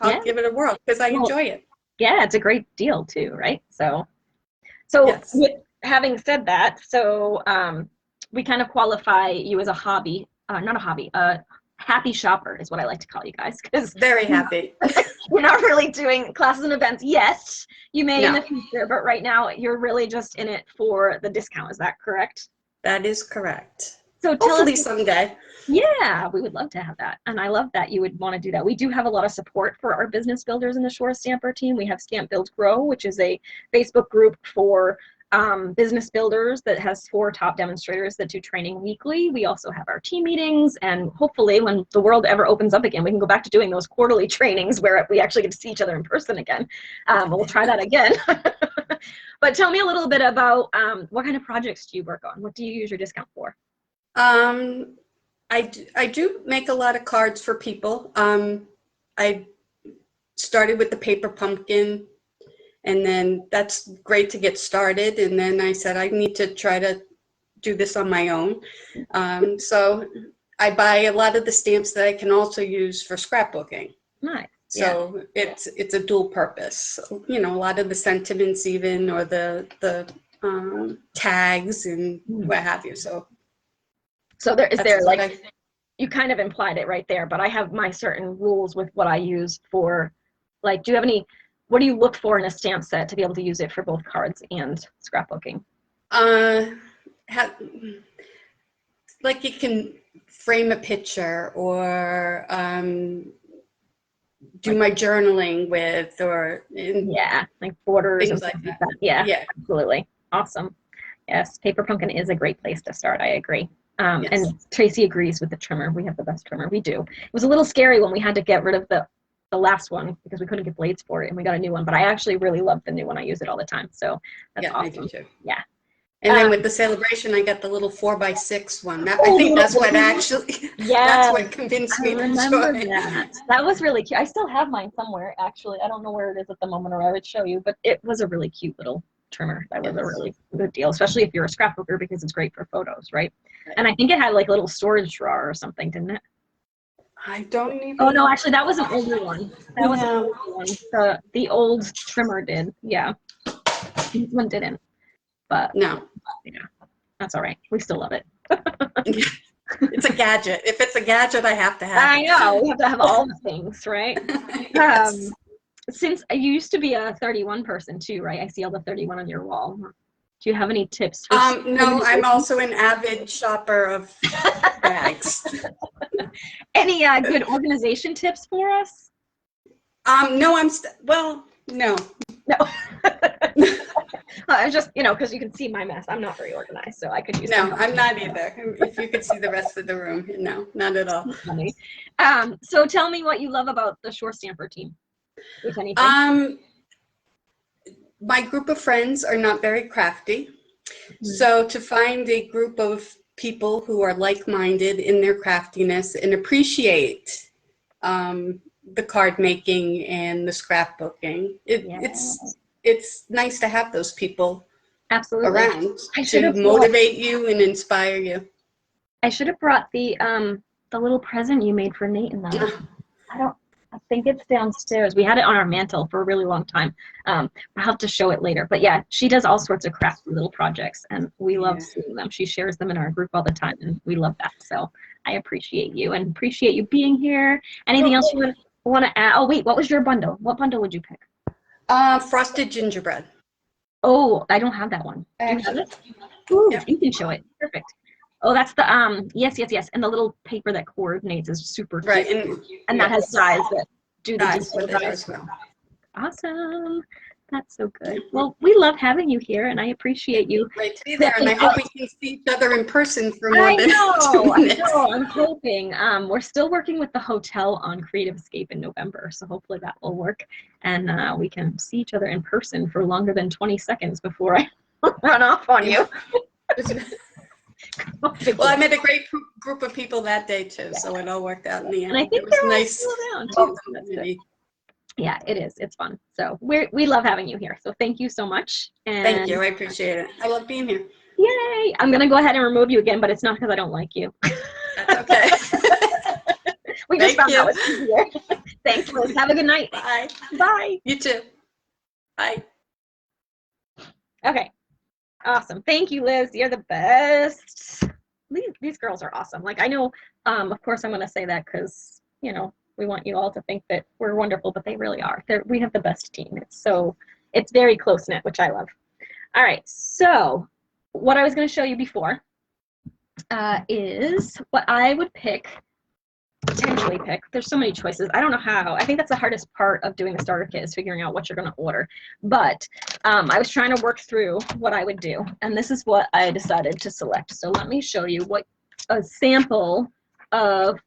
I'll give it a whirl because I enjoy it. Yeah, it's a great deal too, right? So yes. With having said that, so we kind of qualify you as a hobby, not a hobby, a happy shopper is what I like to call you guys, because very happy. You're not really doing classes and events. Yes, you may in the future, but right now you're really just in it for the discount. Is that correct? That is correct. So hopefully someday. Yeah, we would love to have that. And I love that you would want to do that. We do have a lot of support for our business builders in the Shore Stamper team. We have Stamp Build Grow, which is a Facebook group for business builders that has 4 top demonstrators that do training weekly. We also have our team meetings, and hopefully when the world ever opens up again, we can go back to doing those quarterly trainings where we actually get to see each other in person again. We'll try that again. But tell me a little bit about what kind of projects do you work on? What do you use your discount for? I do make a lot of cards for people. I started with the paper pumpkin, and then that's great to get started. And then I said, I need to try to do this on my own. So I buy a lot of the stamps that I can also use for scrapbooking. Nice. So it's a dual purpose. You know, a lot of the sentiments even, or the tags and what have you. So there is there like, you kind of implied it right there, but I have my certain rules with what I use for, like, do you have any, what do you look for in a stamp set to be able to use it for both cards and scrapbooking? Like you can frame a picture, or do my journaling with, or like borders and things stuff like that. Yeah, absolutely. Awesome. Yes, paper pumpkin is a great place to start. I agree. And Tracy agrees with the trimmer. We have the best trimmer. We do. It was a little scary when we had to get rid of the last one because we couldn't get blades for it, and we got a new one. But I actually really love the new one. I use it all the time. So that's awesome. I do too. Yeah. And then with the Celebration, I got the little 4x6 one. I think that's what actually, that's what convinced me to enjoy it. That was really cute. I still have mine somewhere, actually. I don't know where it is at the moment, or I would show you, but it was a really cute little trimmer. That was a really good deal, especially if you're a scrapbooker, because it's great for photos, right? And I think it had like a little storage drawer or something, didn't it? I don't even. Oh no, actually that was an older one. That was an older one. The old trimmer did. Yeah. This one didn't. But no. Yeah. That's all right. We still love it. It's a gadget. If it's a gadget, I have to have it. I know. We have to have all the things, right? Yes. Since you used to be a 31 person too, right? I see all the 31 on your wall. Do you have any tips? No, I'm also an avid shopper of bags. Any good organization tips for us? No, no. No. I was just, you know, because you can see my mess. I'm not very organized, so I could use No, some help. I'm not either. If you could see the rest of the room, no, not at all. Funny. So tell me what you love about the Shore Stamper team, if anything. My group of friends are not very crafty. So to find a group of people who are like-minded in their craftiness and appreciate the card making and the scrapbooking, it's nice to have those people around to motivate you and inspire you. I should have brought the little present you made for Nate and them. I think it's downstairs. We had it on our mantle for a really long time. I'll have to show it later. But yeah, she does all sorts of crafty little projects, and we love seeing them. She shares them in our group all the time, and we love that. So I appreciate you and appreciate you being here. Anything else you want to add? Oh, wait, what was your bundle? What bundle would you pick? Frosted gingerbread. Oh, I don't have that one. Do you have it? Ooh, you can show it. Perfect. Oh, that's the yes. And the little paper that coordinates is super cute. Right, and that has dies that do the dies with it as well. Awesome. That's so good. Well, we love having you here, and I appreciate you. Great to be there, and I hope we can see each other in person for more than 2 minutes. I know. I'm hoping. We're still working with the hotel on Creative Escape in November, so hopefully that will work, and we can see each other in person for longer than 20 seconds before I run off on you. Well, I met a great group of people that day too, so it all worked out in the end. And I think it was they're nice. all still around too. Yeah, it is. It's fun. So we love having you here. So thank you so much. And thank you. I appreciate it. I love being here. Yay! I'm gonna go ahead and remove you again, but it's not because I don't like you. That's okay. We just found out it's easier. Thanks, Liz. Have a good night. Bye. Bye. You too. Bye. Okay. Awesome. Thank you, Liz. You're the best. These girls are awesome. Like, I know, of course, I'm going to say that because, you know, we want you all to think that we're wonderful, but they really are. We have the best team. It's very close-knit, which I love. All right. So what I was going to show you before is what I would potentially pick. There's so many choices. I don't know how. I think that's the hardest part of doing the starter kit is figuring out what you're going to order. But I was trying to work through what I would do, and this is what I decided to select. So let me show you what a sample of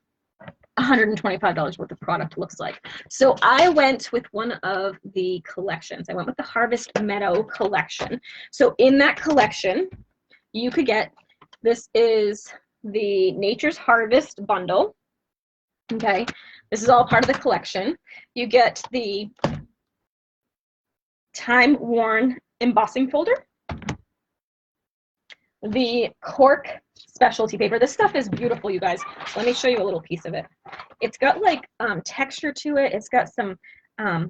$125 worth of product looks like. So I went with one of the collections. I went with the Harvest Meadow collection. So in that collection, you could get, this is the Nature's Harvest bundle. Okay, this is all part of the collection. You get the time-worn embossing folder, the Cork specialty paper. This stuff is beautiful, you guys. Let me show you a little piece of it. It's got like texture to it. It's got some, I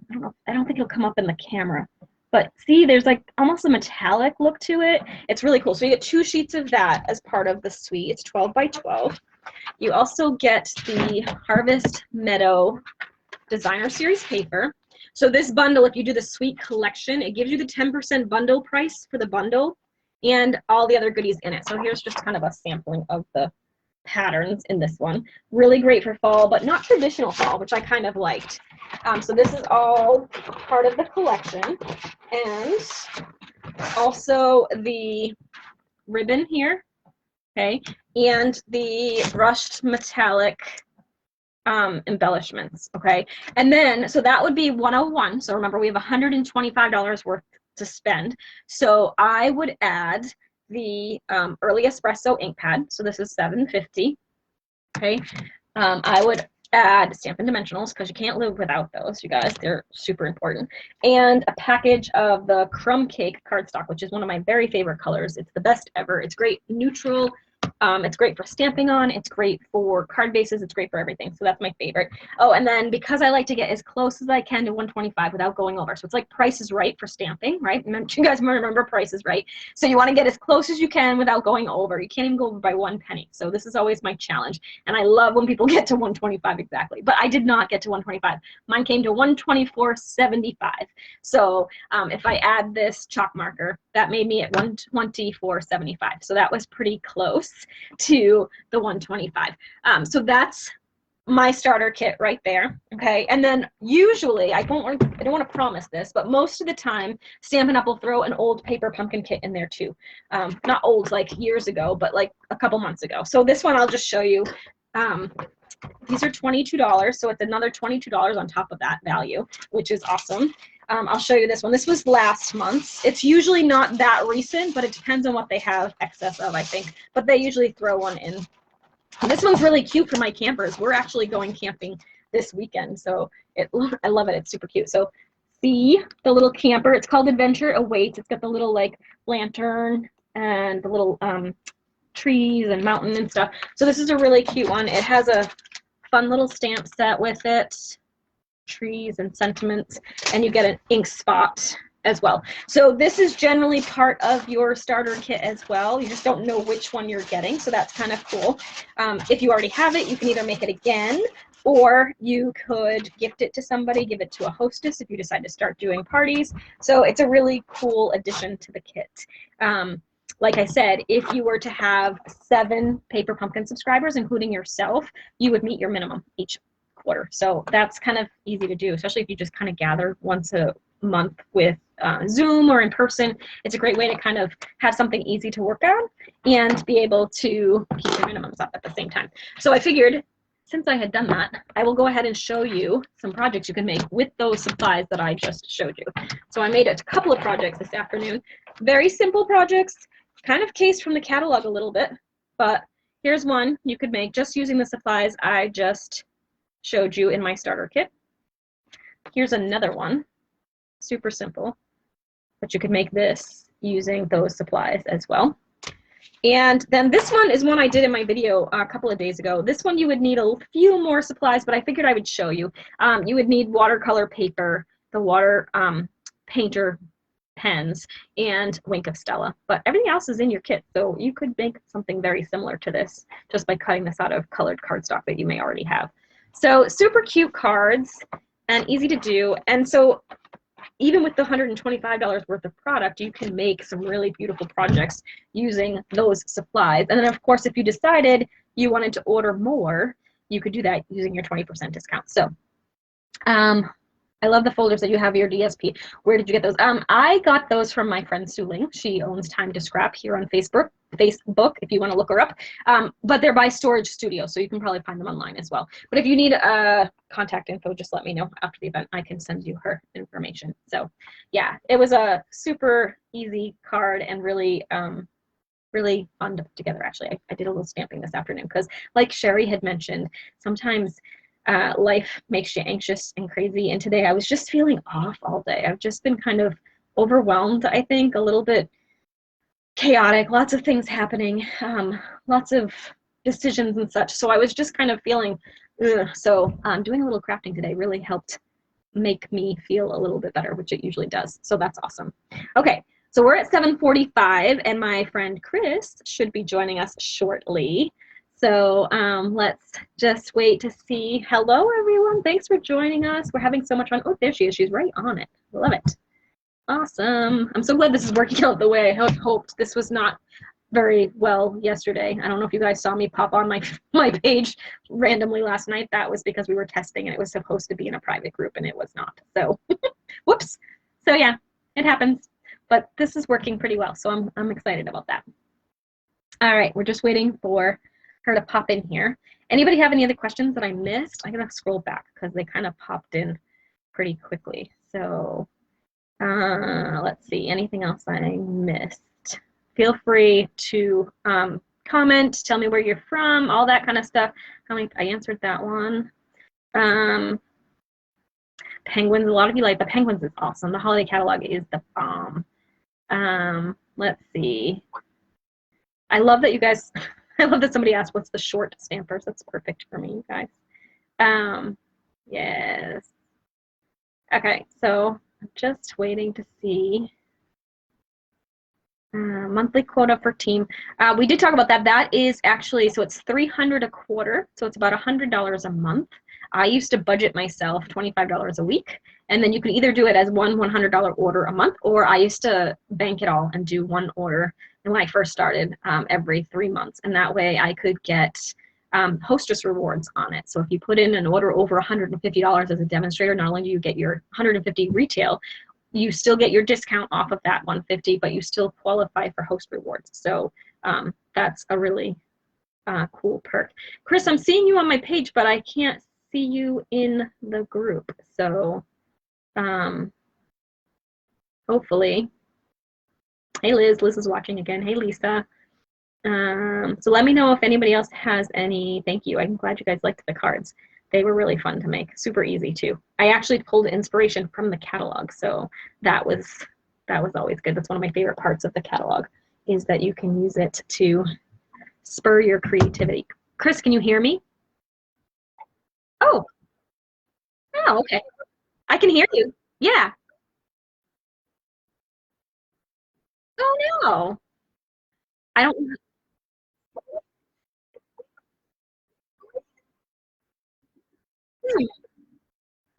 don't think it'll come up in the camera, but see, there's like almost a metallic look to it. It's really cool. So you get 2 sheets of that as part of the suite. It's 12 by 12. You also get the Harvest Meadow Designer Series paper. So this bundle, if you do the suite collection, it gives you the 10% bundle price for the bundle and all the other goodies in it. So here's just kind of a sampling of the patterns in this one. Really great for fall, but not traditional fall, which I kind of liked. So this is all part of the collection. And also the ribbon here. Okay, and the brushed metallic embellishments, okay? And then, so that would be 101. So remember, we have $125 worth to spend. So I would add the early espresso ink pad. So this is $7.50, okay? I would add Stampin' Dimensionals because you can't live without those, you guys. They're super important. And a package of the Crumb Cake cardstock, which is one of my very favorite colors. It's the best ever. It's great neutral. It's great for stamping on. It's great for card bases. It's great for everything. So that's my favorite. Oh, and then because I like to get as close as I can to 125 without going over. So it's like Price is Right for stamping, right? You guys remember Price is Right. So you want to get as close as you can without going over. You can't even go over by 1 penny. So this is always my challenge. And I love when people get to 125 exactly. But I did not get to 125. Mine came to 124.75. So if I add this chalk marker, that made me at 124.75. So that was pretty close to the 125. So that's my starter kit right there. Okay, and then usually I don't want to promise this, but most of the time Stampin' Up! Will throw an old paper pumpkin kit in there too. Not old like years ago, but like a couple months ago. So this one I'll just show you. These are $22, so it's another $22 on top of that value, which is awesome. I'll show you this one. This was last month. It's usually not that recent, but it depends on what they have excess of, I think. But they usually throw one in. This one's really cute for my campers. We're actually going camping this weekend, so I love it. It's super cute. So see the little camper. It's called Adventure Awaits. It's got the little like lantern and the little trees and mountain and stuff. So this is a really cute one. It has a fun little stamp set with it, trees and sentiments, and you get an ink spot as well. So this is generally part of your starter kit as well. You just don't know which one you're getting, so that's kind of cool. If you already have it, you can either make it again, or you could gift it to somebody, give it to a hostess if you decide to start doing parties. So it's a really cool addition to the kit. Like I said, if you were to have 7 Paper Pumpkin subscribers, including yourself, you would meet your minimum each quarter. So that's kind of easy to do, especially if you just kind of gather once a month with Zoom or in person. It's a great way to kind of have something easy to work on and be able to keep your minimums up at the same time. So I figured, since I had done that, I will go ahead and show you some projects you can make with those supplies that I just showed you. So I made a couple of projects this afternoon. Very simple projects, kind of cased from the catalog a little bit, but here's one you could make just using the supplies I just showed you in my starter kit. Here's another one, super simple, but you could make this using those supplies as well. And then this one is one I did in my video a couple of days ago. This one you would need a few more supplies, but I figured I would show you. You would need watercolor paper, the water painter pens, and Wink of Stella. But everything else is in your kit, so you could make something very similar to this just by cutting this out of colored cardstock that you may already have. So super cute cards and easy to do. And so even with the $125 worth of product, you can make some really beautiful projects using those supplies. And then of course, if you decided you wanted to order more, you could do that using your 20% discount. So I love the folders that you have your DSP. Where did you get those? I got those from my friend Sue Ling. She owns Time to Scrap here on Facebook if you want to look her up. But they're by Storage Studio, so you can probably find them online as well. But if you need contact info, just let me know after the event. I can send you her information. So yeah, it was a super easy card and really really fun to put together. Actually, I did a little stamping this afternoon because, like Sherry had mentioned, sometimes life makes you anxious and crazy, and today I was just feeling off all day. I've just been kind of overwhelmed, I think, a little bit chaotic, lots of things happening, lots of decisions and such, so I was just kind of feeling ugh. So doing a little crafting today really helped make me feel a little bit better, which it usually does, so that's awesome. Okay, so we're at 7:45 and my friend Kris should be joining us shortly. So let's just wait to see. Hello, everyone. Thanks for joining us. We're having so much fun. Oh, there she is. She's right on it. Love it. Awesome. I'm so glad this is working out the way I had hoped. This was not very well yesterday. I don't know if you guys saw me pop on my page randomly last night. That was because we were testing and it was supposed to be in a private group and it was not. So whoops. So yeah, it happens. But this is working pretty well. So I'm excited about that. All right. We're just waiting for her to pop in here. Anybody have any other questions that I missed? I'm gonna scroll back because they kind of popped in pretty quickly. So let's see, anything else I missed? Feel free to comment, tell me where you're from, all that kind of stuff. I answered that one. Penguins, a lot of you like the penguins is awesome. The holiday catalog is the bomb. Let's see. I love that you guys I love that somebody asked what's the short stampers. That's perfect for me, you guys. Yes. Okay, so I'm just waiting to see. Monthly quota for team. We did talk about that. That is actually, so it's $300 a quarter, so it's about $100 a month. I used to budget myself $25 a week, and then you can either do it as one $100 order a month, or I used to bank it all and do one order. And when I first started, every 3 months, and that way I could get hostess rewards on it. So if you put in an order over $150 as a demonstrator, not only do you get your 150 retail, you still get your discount off of that 150, but you still qualify for host rewards. So that's a really cool perk. Kris, I'm seeing you on my page, but I can't see you in the group. So hopefully, hey Liz, Liz is watching again. Hey Lisa. So let me know if anybody else has any. Thank you. I'm glad you guys liked the cards. They were really fun to make. Super easy too. I actually pulled inspiration from the catalog, so that was always good. That's one of my favorite parts of the catalog, is that you can use it to spur your creativity. Kris, can you hear me? Oh, oh, okay. I can hear you. Yeah. Oh no. I don't.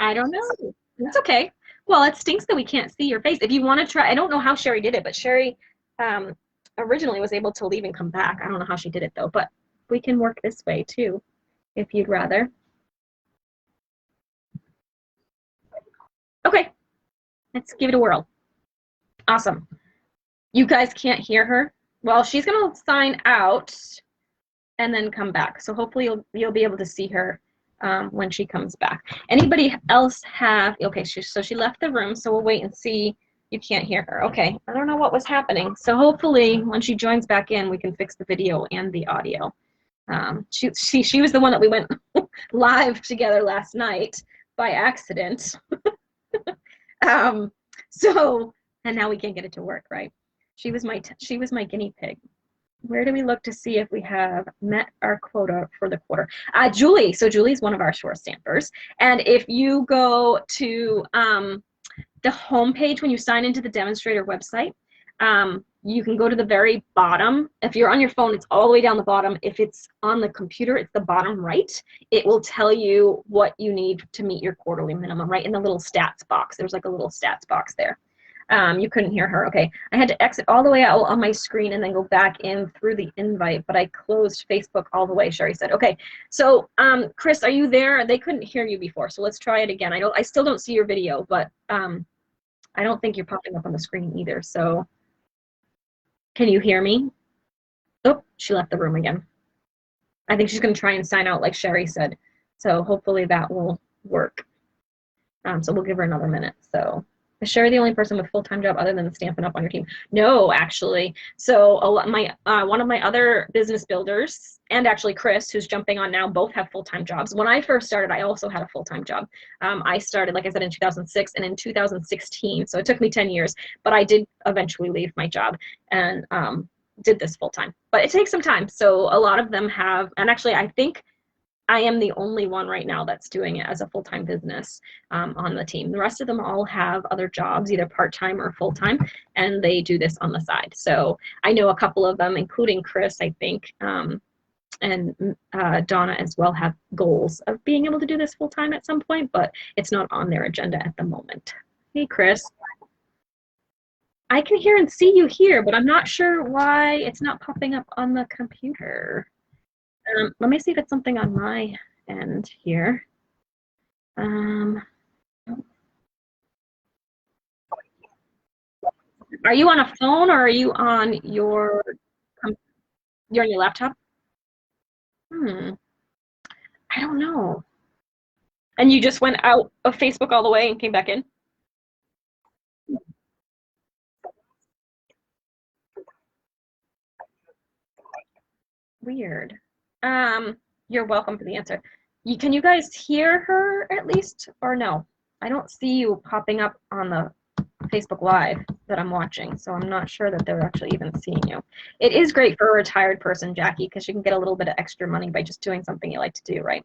I don't know. It's okay. Well, it stinks that we can't see your face. If you want to try, I don't know how Sherry did it, but Sherry um, originally was able to leave and come back. I don't know how she did it though, but we can work this way too, if you'd rather. Okay, let's give it a whirl. Awesome. You guys can't hear her? Well, she's gonna sign out and then come back. So hopefully you'll be able to see her when she comes back. Anybody else have, okay, so she left the room, so we'll wait and see. You can't hear her. Okay, I don't know what was happening. So hopefully when she joins back in, we can fix the video and the audio. She was the one that we went live together last night by accident. So, and now we can't get it to work, right? She was my guinea pig. Where do we look to see if we have met our quota for the quarter? Julie. So Julie's one of our short stampers. And if you go to the homepage when you sign into the demonstrator website, you can go to the very bottom. If you're on your phone, it's all the way down the bottom. If it's on the computer, it's the bottom right. It will tell you what you need to meet your quarterly minimum, right in the little stats box. There's like a little stats box there. You couldn't hear her. Okay. I had to exit all the way out on my screen and then go back in through the invite, but I closed Facebook all the way, Sherry said. Okay. So, Kris, are you there? They couldn't hear you before, so let's try it again. I still don't see your video, but I don't think you're popping up on the screen either. So can you hear me? Oh, she left the room again. I think she's going to try and sign out like Sherry said. So hopefully that will work. So we'll give her another minute. So is Sherry the only person with full-time job other than Stampin' Up on your team? No, actually. So one of my other business builders and actually Kris, who's jumping on now, both have full-time jobs. When I first started, I also had a full-time job. I started, like I said, in 2006 and in 2016. So it took me 10 years, but I did eventually leave my job and did this full-time. But it takes some time. So a lot of them have, and actually I think I am the only one right now that's doing it as a full-time business on the team. The rest of them all have other jobs, either part-time or full-time, and they do this on the side. So I know a couple of them, including Kris, I think, and Donna as well, have goals of being able to do this full-time at some point, but it's not on their agenda at the moment. Hey, Kris. I can hear and see you here, but I'm not sure why it's not popping up on the computer. Let me see if it's something on my end here. Are you on a phone or are you on your laptop? I don't know. And you just went out of Facebook all the way and came back in? Weird. You're welcome for the answer. Can you guys hear her at least, or no? I don't see you popping up on the Facebook Live that I'm watching, so I'm not sure that they're actually even seeing you. It is great for a retired person, Jackie, because you can get a little bit of extra money by just doing something you like to do, right?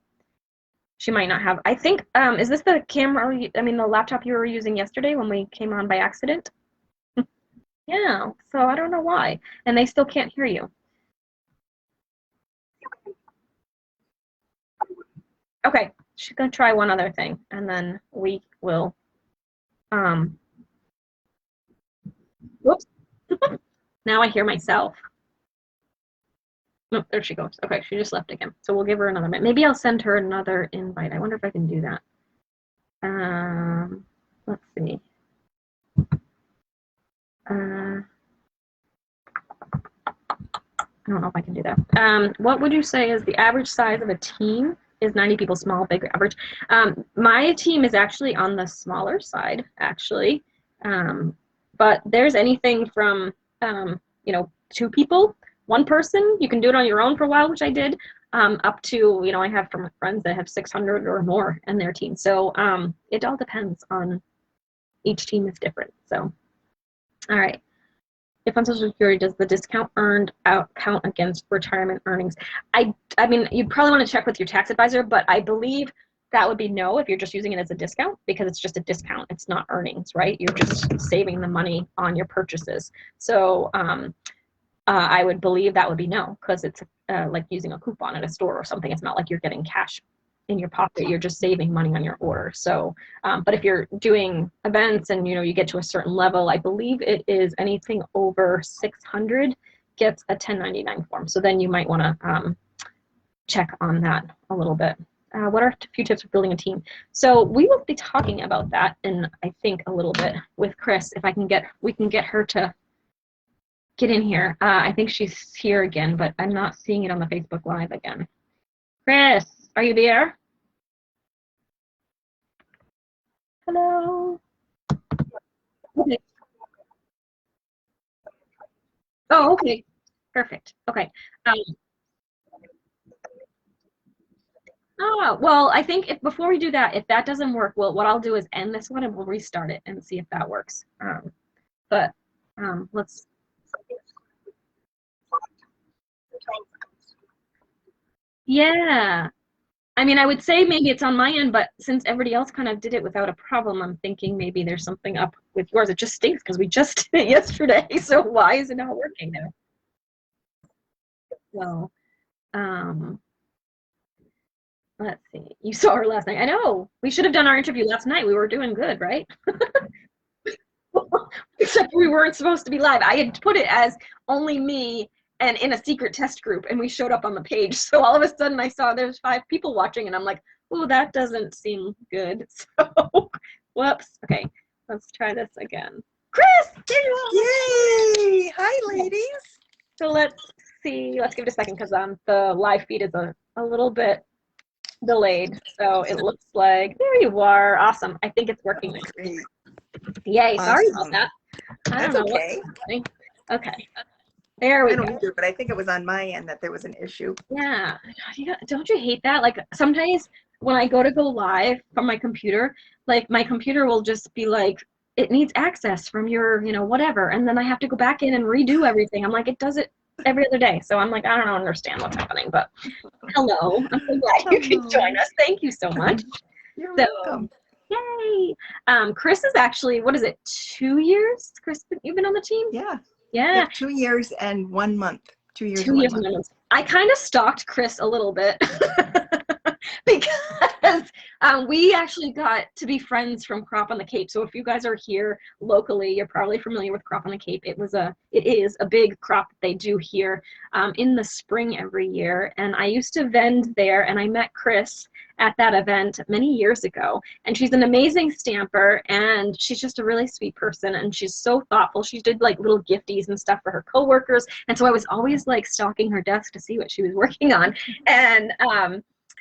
She might not have. I think, is this the camera, the laptop you were using yesterday when we came on by accident? Yeah, so I don't know why. And they still can't hear you. Okay, she's gonna try one other thing, and then we will. Whoops. Now I hear myself. No, there she goes. Okay, she just left again. So we'll give her another minute. Maybe I'll send her another invite. I wonder if I can do that. Let's see. I don't know if I can do that. What would you say is the average size of a team? Is 90 people small, big, average? My team is actually on the smaller side, actually. But there's anything from, 2 people, 1 person. You can do it on your own for a while, which I did, up to, I have from friends that have 600 or more in their team. So it all depends on, each team is different. So, all right. If on Social Security, does the discount earned out count against retirement earnings? I mean, you'd probably want to check with your tax advisor, but I believe that would be no if you're just using it as a discount, because it's just a discount. It's not earnings, right? You're just saving the money on your purchases. So I would believe that would be no, because it's like using a coupon at a store or something. It's not like you're getting cash in your pocket. You're just saving money on your order. So, but if you're doing events and you get to a certain level, I believe it is anything over 600 gets a 1099 form. So then you might want to check on that a little bit. What are a few tips for building a team? So we will be talking about that in, I think, a little bit with Kris. If we can get her to get in here. I think she's here again, but I'm not seeing it on the Facebook Live again. Kris, are you there? Hello. Okay. Oh, okay. Perfect. Okay. Well, I think before we do that, if that doesn't work, well, what I'll do is end this one and we'll restart it and see if that works. But let's. Yeah. I mean, I would say maybe it's on my end, but since everybody else kind of did it without a problem, I'm thinking maybe there's something up with yours. It just stinks because we just did it yesterday. So why is it not working now? Well, let's see. You saw her last night. I know. We should have done our interview last night. We were doing good, right? Except we weren't supposed to be live. I had put it as only me and in a secret test group, and we showed up on the page. So all of a sudden I saw there's 5 people watching, and I'm like, oh, that doesn't seem good. So, whoops. Okay, let's try this again. Kris, there you are. Yay! Hi, ladies. So let's see. Let's give it a second because the live feed is a little bit delayed. So it looks like, there you are. Awesome. I think it's working. Great. Yay. Awesome. Sorry about that. That's okay. Okay. There we I don't go. either, but I think it was on my end that there was an issue. Yeah. Don't you hate that? Like sometimes when I go live from my computer, like my computer will just be like, it needs access from your, whatever. And then I have to go back in and redo everything. I'm like, it does it every other day. So I'm like, I don't understand what's happening, but hello. I'm so glad you can join us. Thank you so much. You're welcome. Yay. Kris is actually, what is it, 2 years? Kris, you've been on the team? Yeah. Yeah. Yep, 2 years and 1 month. 2 years. 2 years and 1 month. I kind of stalked Kris a little bit because we actually got to be friends from Crop on the Cape. So if you guys are here locally, you're probably familiar with Crop on the Cape. It is a big crop that they do here in the spring every year. And I used to vend there, and I met Kris at that event many years ago. And she's an amazing stamper, and she's just a really sweet person, and she's so thoughtful. She did like little gifties and stuff for her coworkers. And so I was always like stalking her desk to see what she was working on. And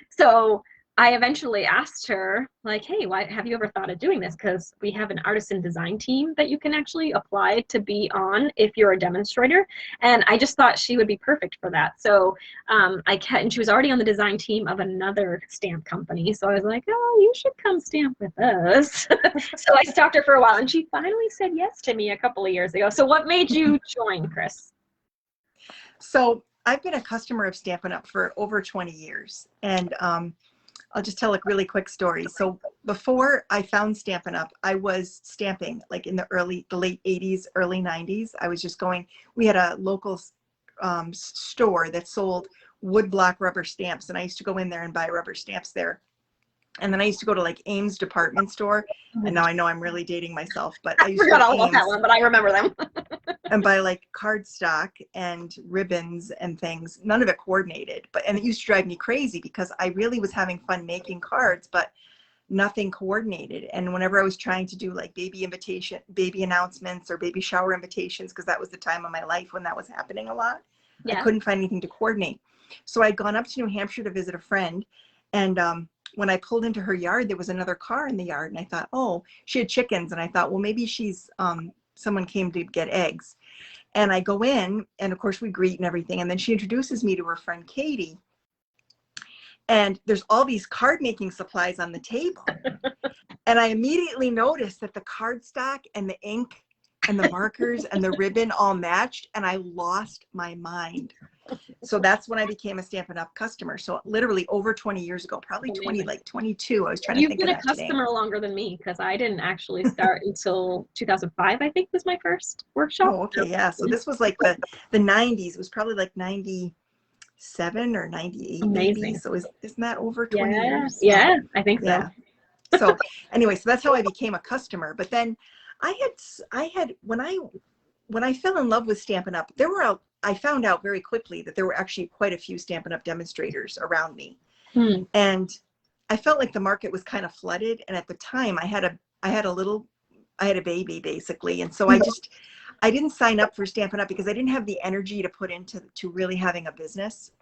so I eventually asked her, like, hey, why have you ever thought of doing this? Because we have an artisan design team that you can actually apply to be on if you're a demonstrator. And I just thought she would be perfect for that. So and she was already on the design team of another stamp company. So I was like, oh, you should come stamp with us. So I stalked her for a while, and she finally said yes to me a couple of years ago. So what made you join, Kris? So I've been a customer of Stampin' Up! For over 20 years. And I'll just tell a really quick story. So before I found Stampin' Up, I was stamping like in the late 80s, early 90s. I was just going, we had a local store that sold woodblock rubber stamps, and I used to go in there and buy rubber stamps there. And then I used to go to like Ames department store, and now I know I'm really dating myself, but I used forgot to all about that one, but I remember them. and buy like cardstock and ribbons and things. None of it coordinated, and it used to drive me crazy because I really was having fun making cards, but nothing coordinated. And whenever I was trying to do like baby announcements or baby shower invitations, because that was the time of my life when that was happening a lot, I couldn't find anything to coordinate. So I'd gone up to New Hampshire to visit a friend, and when I pulled into her yard, there was another car in the yard, and I thought, oh, she had chickens, and I thought, well, maybe she's someone came to get eggs. And I go in, and of course we greet and everything, and then she introduces me to her friend Katie, and there's all these card making supplies on the table. And I immediately noticed that the cardstock and the ink and the markers and the ribbon all matched, and I lost my mind. So that's when I became a Stampin' Up! Customer. So literally over 20 years ago, probably 22. I was trying to think of that. You've been a customer longer than me, because I didn't actually start until 2005, I think was my first workshop. Oh, okay, yeah. So this was like the 90s. It was probably like 97 or 98 maybe. So isn't that over 20 years? Yeah, I think so. Yeah. So anyway, so that's how I became a customer. But then I had when I fell in love with Stampin' Up, I found out very quickly that there were actually quite a few Stampin' Up demonstrators around me. And I felt like the market was kind of flooded. And at the time I had a baby basically. And so I didn't sign up for Stampin' Up because I didn't have the energy to put into really having a business.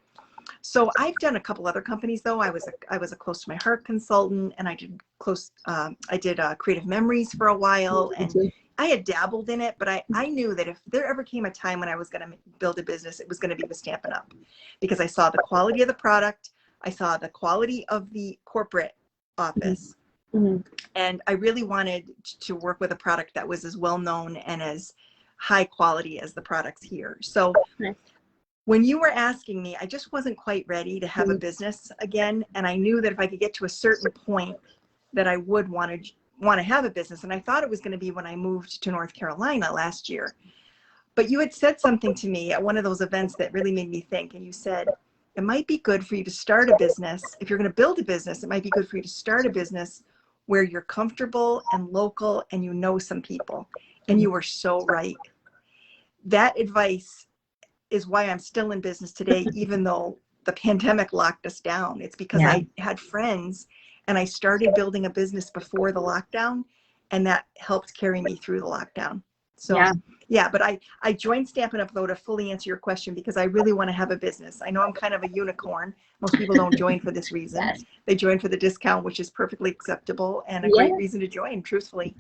So I've done a couple other companies though. I was a Close to My Heart consultant, and I did Creative Memories for a while, and I had dabbled in it, but I knew that if there ever came a time when I was going to build a business, it was going to be with Stampin' Up, because I saw the quality of the product, I saw the quality of the corporate office, and I really wanted to work with a product that was as well known and as high quality as the products here. So when you were asking me, I just wasn't quite ready to have a business again, and I knew that if I could get to a certain point that I would want to have a business. And I thought it was going to be when I moved to North Carolina last year. But you had said something to me at one of those events that really made me think. And you said, it might be good for you to start a business. If you're going to build a business, it might be good for you to start a business where you're comfortable and local and you know some people. And you were so right. That advice is why I'm still in business today, even though the pandemic locked us down. It's because I had friends, and I started building a business before the lockdown, and that helped carry me through the lockdown. So but I joined Stampin' Up! Though to fully answer your question, because I really want to have a business. I know I'm kind of a unicorn. Most people don't join for this reason. They join for the discount, which is perfectly acceptable and a great reason to join, truthfully.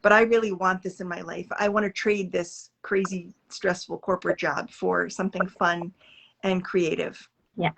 But I really want this in my life. I want to trade this crazy, stressful corporate job for something fun and creative.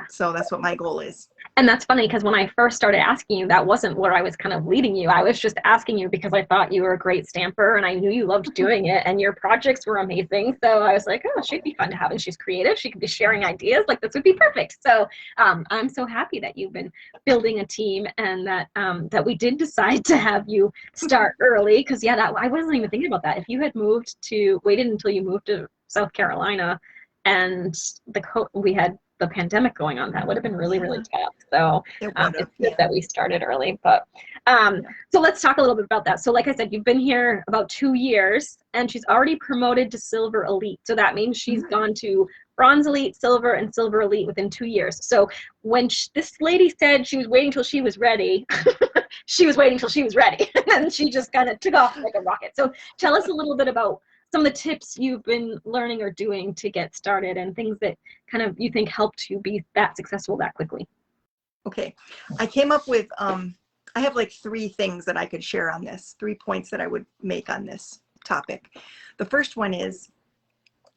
So that's what my goal is. And that's funny, because when I first started asking you, that wasn't where I was kind of leading you. I was just asking you because I thought you were a great stamper, and I knew you loved doing it, and your projects were amazing. So I was like, oh, she'd be fun to have, and she's creative. She could be sharing ideas. Like, this would be perfect. So I'm so happy that you've been building a team, and that that we did decide to have you start early. Because I wasn't even thinking about that. If you had waited until you moved to South Carolina, and we had the pandemic going on, that would have been really, really tough. So it's good that we started early. But so let's talk a little bit about that. So like I said, you've been here about 2 years, and she's already promoted to Silver Elite. So that means she's gone to Bronze Elite, Silver, and Silver Elite within 2 years. So when this lady said she was waiting till she was ready, she was waiting till she was ready. And then she just kind of took off like a rocket. So tell us a little bit about some of the tips you've been learning or doing to get started, and things that kind of you think helped you be that successful that quickly. Okay. I came up with, I have like 3 things that I could share on this, 3 points that I would make on this topic. The first one is,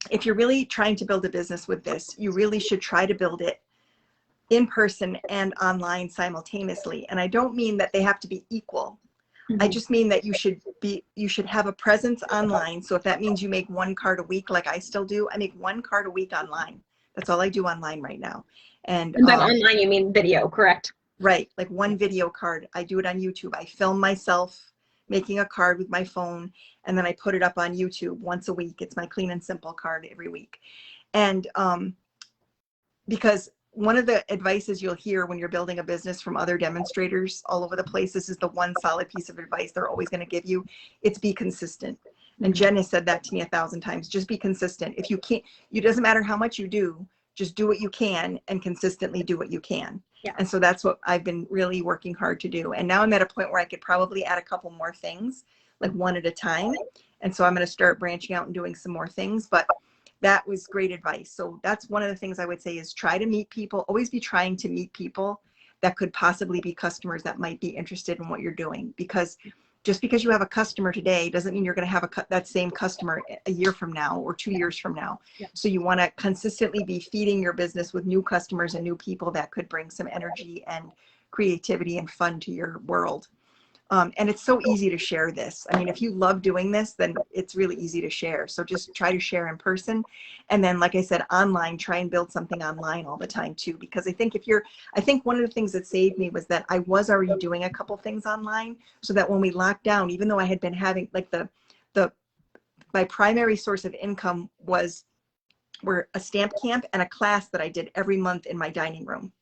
if you're really trying to build a business with this, you really should try to build it in person and online simultaneously. And I don't mean that they have to be equal. I just mean that you should have a presence online. So if that means you make 1 card a week, like I still do, I make 1 card a week online. That's all I do online right now. And by online, you mean video, correct? Right. Like 1 video card. I do it on YouTube. I film myself making a card with my phone, and then I put it up on YouTube once a week. It's my clean and simple card every week. And because one of the advices you'll hear when you're building a business from other demonstrators all over the place, this is the one solid piece of advice they're always going to give you. It's be consistent. And Jen has said that to me 1,000 times. Just be consistent. If you can't, it doesn't matter how much you do, just do what you can and consistently do what you can. Yeah. And so that's what I've been really working hard to do. And now I'm at a point where I could probably add a couple more things, like one at a time. And so I'm going to start branching out and doing some more things. But that was great advice. So that's one of the things I would say is try to meet people, always be trying to meet people that could possibly be customers that might be interested in what you're doing. Because just because you have a customer today doesn't mean you're going to have that same customer a year from now or 2 years from now. Yeah. So you want to consistently be feeding your business with new customers and new people that could bring some energy and creativity and fun to your world. And it's so easy to share this. I mean, if you love doing this, then it's really easy to share. So just try to share in person. And then, like I said, online, try and build something online all the time too. Because I think one of the things that saved me was that I was already doing a couple things online, so that when we locked down, even though I had been having like my primary source of income were a stamp camp and a class that I did every month in my dining room.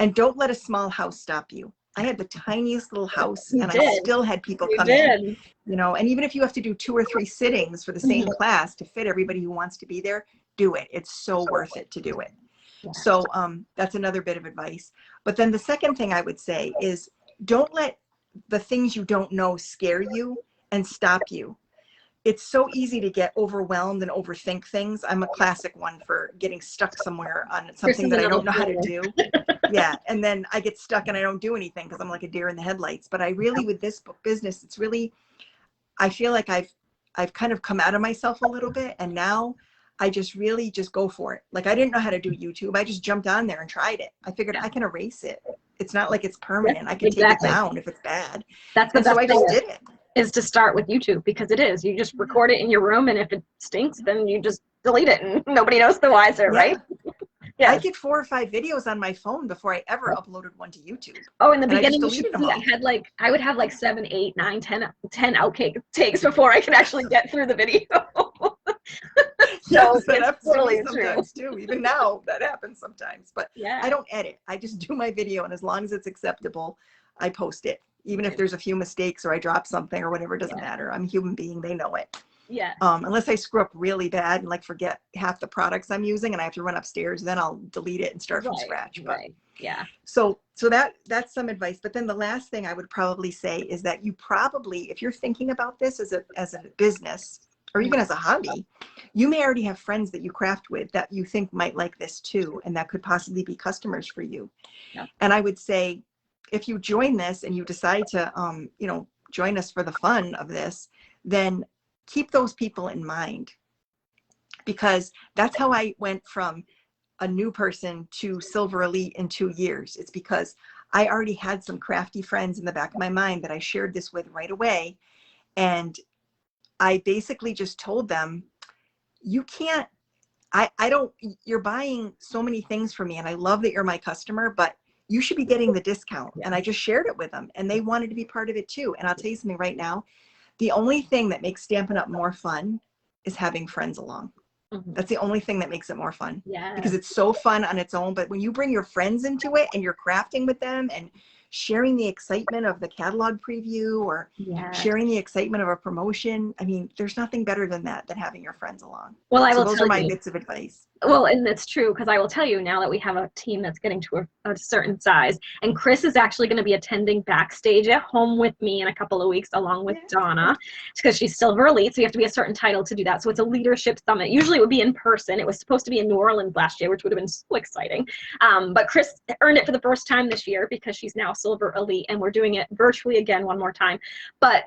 And don't let a small house stop you. I had the tiniest little house and I still had people come in, you know, and even if you have to do 2 or 3 sittings for the same class to fit everybody who wants to be there, do it. It's so worth it to do it. Yeah. So that's another bit of advice. But then the second thing I would say is don't let the things you don't know scare you and stop you. It's so easy to get overwhelmed and overthink things. I'm a classic one for getting stuck somewhere on something that I don't know how to do. Yeah. And then I get stuck and I don't do anything because I'm like a deer in the headlights. But I really, with this book business, it's really, I feel like I've kind of come out of myself a little bit. And now I just really just go for it. Like I didn't know how to do YouTube. I just jumped on there and tried it. I figured I can erase it. It's not like it's permanent. I can take it down if it's bad. That's the and so I just did it. Is to start with YouTube, because it is. You just record it in your room, and if it stinks, then you just delete it, and nobody knows the wiser, right? Yeah. I did 4 or 5 videos on my phone before I ever uploaded one to YouTube. Oh, in the beginning, you should see, I would have like 7, 8, 9, 10 outtakes before I could actually get through the video. So that happens totally sometimes too. Even now, that happens sometimes. But yeah. I don't edit. I just do my video, and as long as it's acceptable, I post it. Even if there's a few mistakes or I drop something or whatever, it doesn't matter. I'm a human being. They know it. Yeah. Unless I screw up really bad and like forget half the products I'm using and I have to run upstairs, then I'll delete it and start from scratch. But yeah. So that's some advice. But then the last thing I would probably say is that you probably, if you're thinking about this as a business or even as a hobby, you may already have friends that you craft with that you think might like this too, and that could possibly be customers for you. Yeah. And I would say, if you join this and you decide to, join us for the fun of this, then keep those people in mind, because that's how I went from a new person to Silver Elite in 2 years. It's because I already had some crafty friends in the back of my mind that I shared this with right away. And I basically just told them, you can't, you're buying so many things from me and I love that you're my customer, but you should be getting the discount. And I just shared it with them and they wanted to be part of it too. And I'll tell you something right now, the only thing that makes Stampin' Up! More fun is having friends along. That's the only thing that makes it more fun. Yeah. Because it's so fun on its own, but when you bring your friends into it and you're crafting with them and sharing the excitement of the catalog preview or sharing the excitement of a promotion, I mean, there's nothing better than that, than having your friends along. Well, I will those are my bits of advice. Well, and it's true, because I will tell you now that we have a team that's getting to a certain size, and Kris is actually going to be attending backstage at home with me in a couple of weeks, along with Donna, because she's Silver Elite, so you have to be a certain title to do that. So it's a leadership summit. Usually it would be in person. It was supposed to be in New Orleans last year, which would have been so exciting. But Kris earned it for the first time this year because she's now Silver Elite, and we're doing it virtually again one more time. But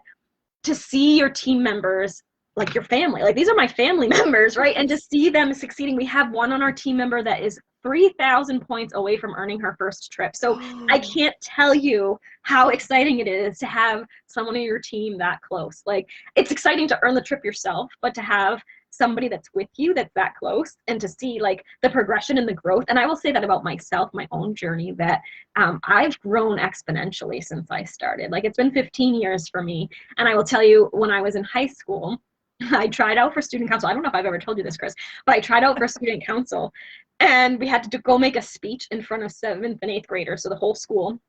to see your team members, like your family, like these are my family members, right? And to see them succeeding. We have one on our team member that is 3,000 points away from earning her first trip. So I can't tell you how exciting it is to have someone in your team that close. Like, it's exciting to earn the trip yourself, but to have somebody that's with you that's that close, and to see like the progression and the growth. And I will say that about myself, my own journey, that I've grown exponentially since I started. Like, it's been 15 years for me. And I will tell you, when I was in high school, I tried out for student council. I don't know if I've ever told you this, Kris, but I tried out for student council, and we had to go make a speech in front of 7th and 8th graders, so the whole school.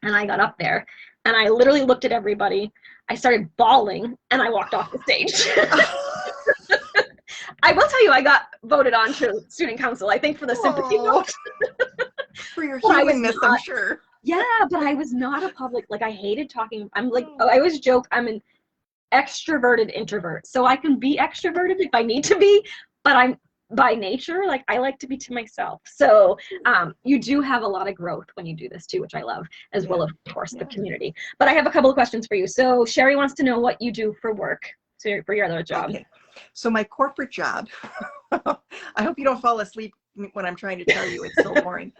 And I got up there and I literally looked at everybody. I started bawling and I walked off the stage. I will tell you, I got voted on to student council, I think, for the sympathy vote. For your But I was humanness, not- I'm sure. Yeah, but I was not a public, like I hated talking. I'm like, I always joke, I'm an extroverted introvert. So I can be extroverted if I need to be, but I'm by nature, like I like to be to myself. So you do have a lot of growth when you do this too, which I love, as well, of course, the community. But I have a couple of questions for you. So Sherry wants to know what you do for work, so for your other job. Okay. So my corporate job, I hope you don't fall asleep when I'm trying to tell you, it's so boring.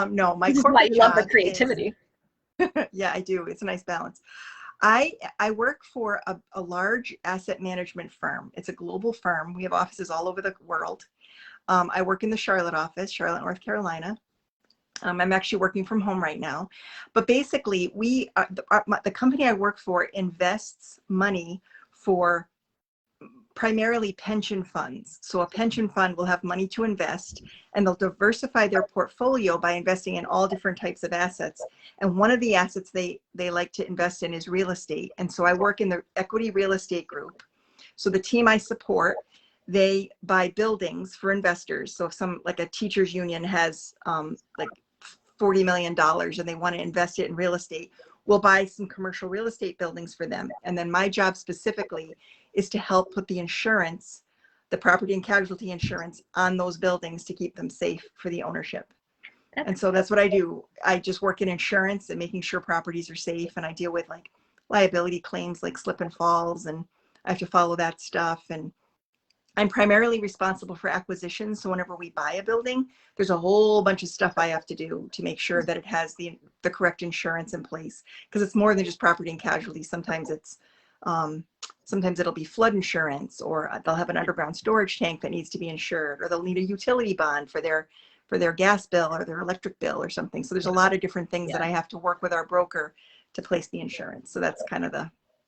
No, my corporate job love the creativity. Yeah, I do. It's a nice balance. I work for a large asset management firm. It's a global firm. We have offices all over the world. I work in the Charlotte office, Charlotte, North Carolina. I'm actually working from home right now. But basically, the company I work for invests money for primarily pension funds. So a pension fund will have money to invest, and they'll diversify their portfolio by investing in all different types of assets. And one of the assets they like to invest in is real estate. And so I work in the equity real estate group. So the team I support, they buy buildings for investors. So if like a teachers union has like $40 million and they want to invest it in real estate, we'll buy some commercial real estate buildings for them. And then my job specifically is to help put the insurance, the property and casualty insurance, on those buildings to keep them safe for the ownership. And so that's what I do. I just work in insurance and making sure properties are safe, and I deal with like liability claims like slip and falls, and I have to follow that stuff. And I'm primarily responsible for acquisitions. So whenever we buy a building, there's a whole bunch of stuff I have to do to make sure that it has the correct insurance in place, because it's more than just property and casualty. Sometimes it's sometimes it'll be flood insurance, or they'll have an underground storage tank that needs to be insured, or they'll need a utility bond for their gas bill or their electric bill or something. So there's a lot of different things that I have to work with our broker to place the insurance. So that's kind of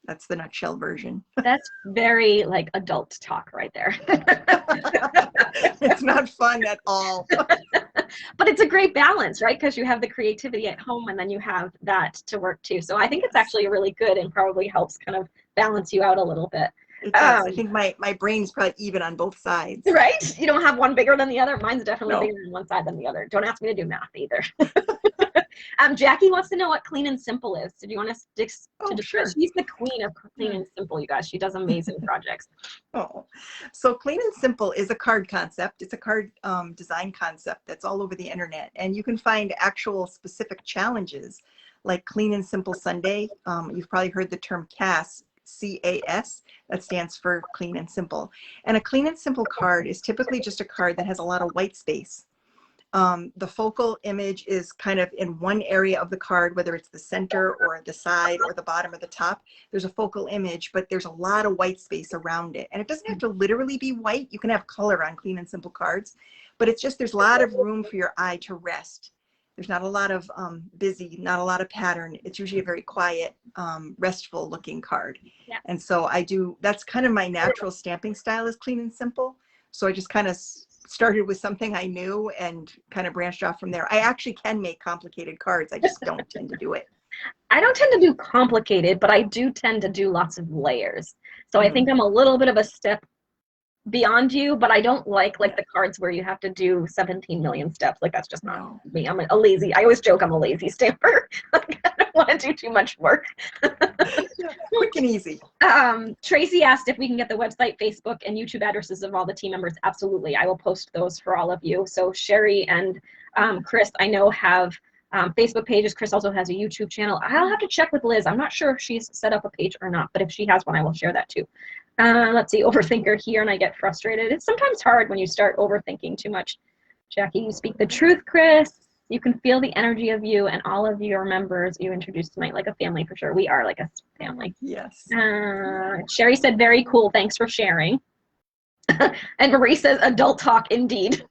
that's the nutshell version. That's very like adult talk right there. It's not fun at all. But it's a great balance, right? Because you have the creativity at home and then you have that to work too. So I think it's actually really good and probably helps kind of balance you out a little bit. It does. I think my brain's probably even on both sides. Right? You don't have one bigger than the other. Mine's definitely No. bigger on one side than the other. Don't ask me to do math either. Jackie wants to know what clean and simple is. Did you want to stick to describe? Sure. She's the queen of clean and simple, you guys. She does amazing projects. Oh, so Clean and Simple is a card concept. It's a card design concept that's all over the internet, and you can find actual specific challenges like Clean and Simple Sunday. You've probably heard the term CAS, C-A-S. That stands for Clean and Simple. And a Clean and Simple card is typically just a card that has a lot of white space. The focal image is kind of in one area of the card, whether it's the center or the side or the bottom or the top. There's a focal image, but there's a lot of white space around it. And it doesn't have to literally be white. You can have color on Clean and Simple cards, but it's just there's a lot of room for your eye to rest. There's not a lot of busy, not a lot of pattern. It's usually a very quiet, restful looking card. Yeah. And so that's kind of my natural stamping style, is Clean and Simple. So I just kind of started with something I knew and kind of branched off from there. I actually can make complicated cards. I just don't tend to do it. I don't tend to do complicated, but I do tend to do lots of layers. So I think I'm a little bit of a step beyond you, but I don't like the cards where you have to do 17 million steps. Like, that's just not me. I'm a lazy, I always joke I'm a lazy stamper. Like, I don't want to do too much work. Quick and easy. Tracy asked if we can get the website, Facebook, and YouTube addresses of all the team members. Absolutely. I will post those for all of you. So Sherry and Kris, I know, have Facebook pages. Kris also has a YouTube channel. I'll have to check with Liz. I'm not sure if she's set up a page or not, but if she has one, I will share that too. Let's see, overthinker here, and I get frustrated. It's sometimes hard when you start overthinking too much. Jackie, you speak the truth, Kris. You can feel the energy of you and all of your members you introduced tonight like a family, for sure. We are like a family. Yes. Sherry said, very cool. Thanks for sharing. And Marie says, adult talk indeed.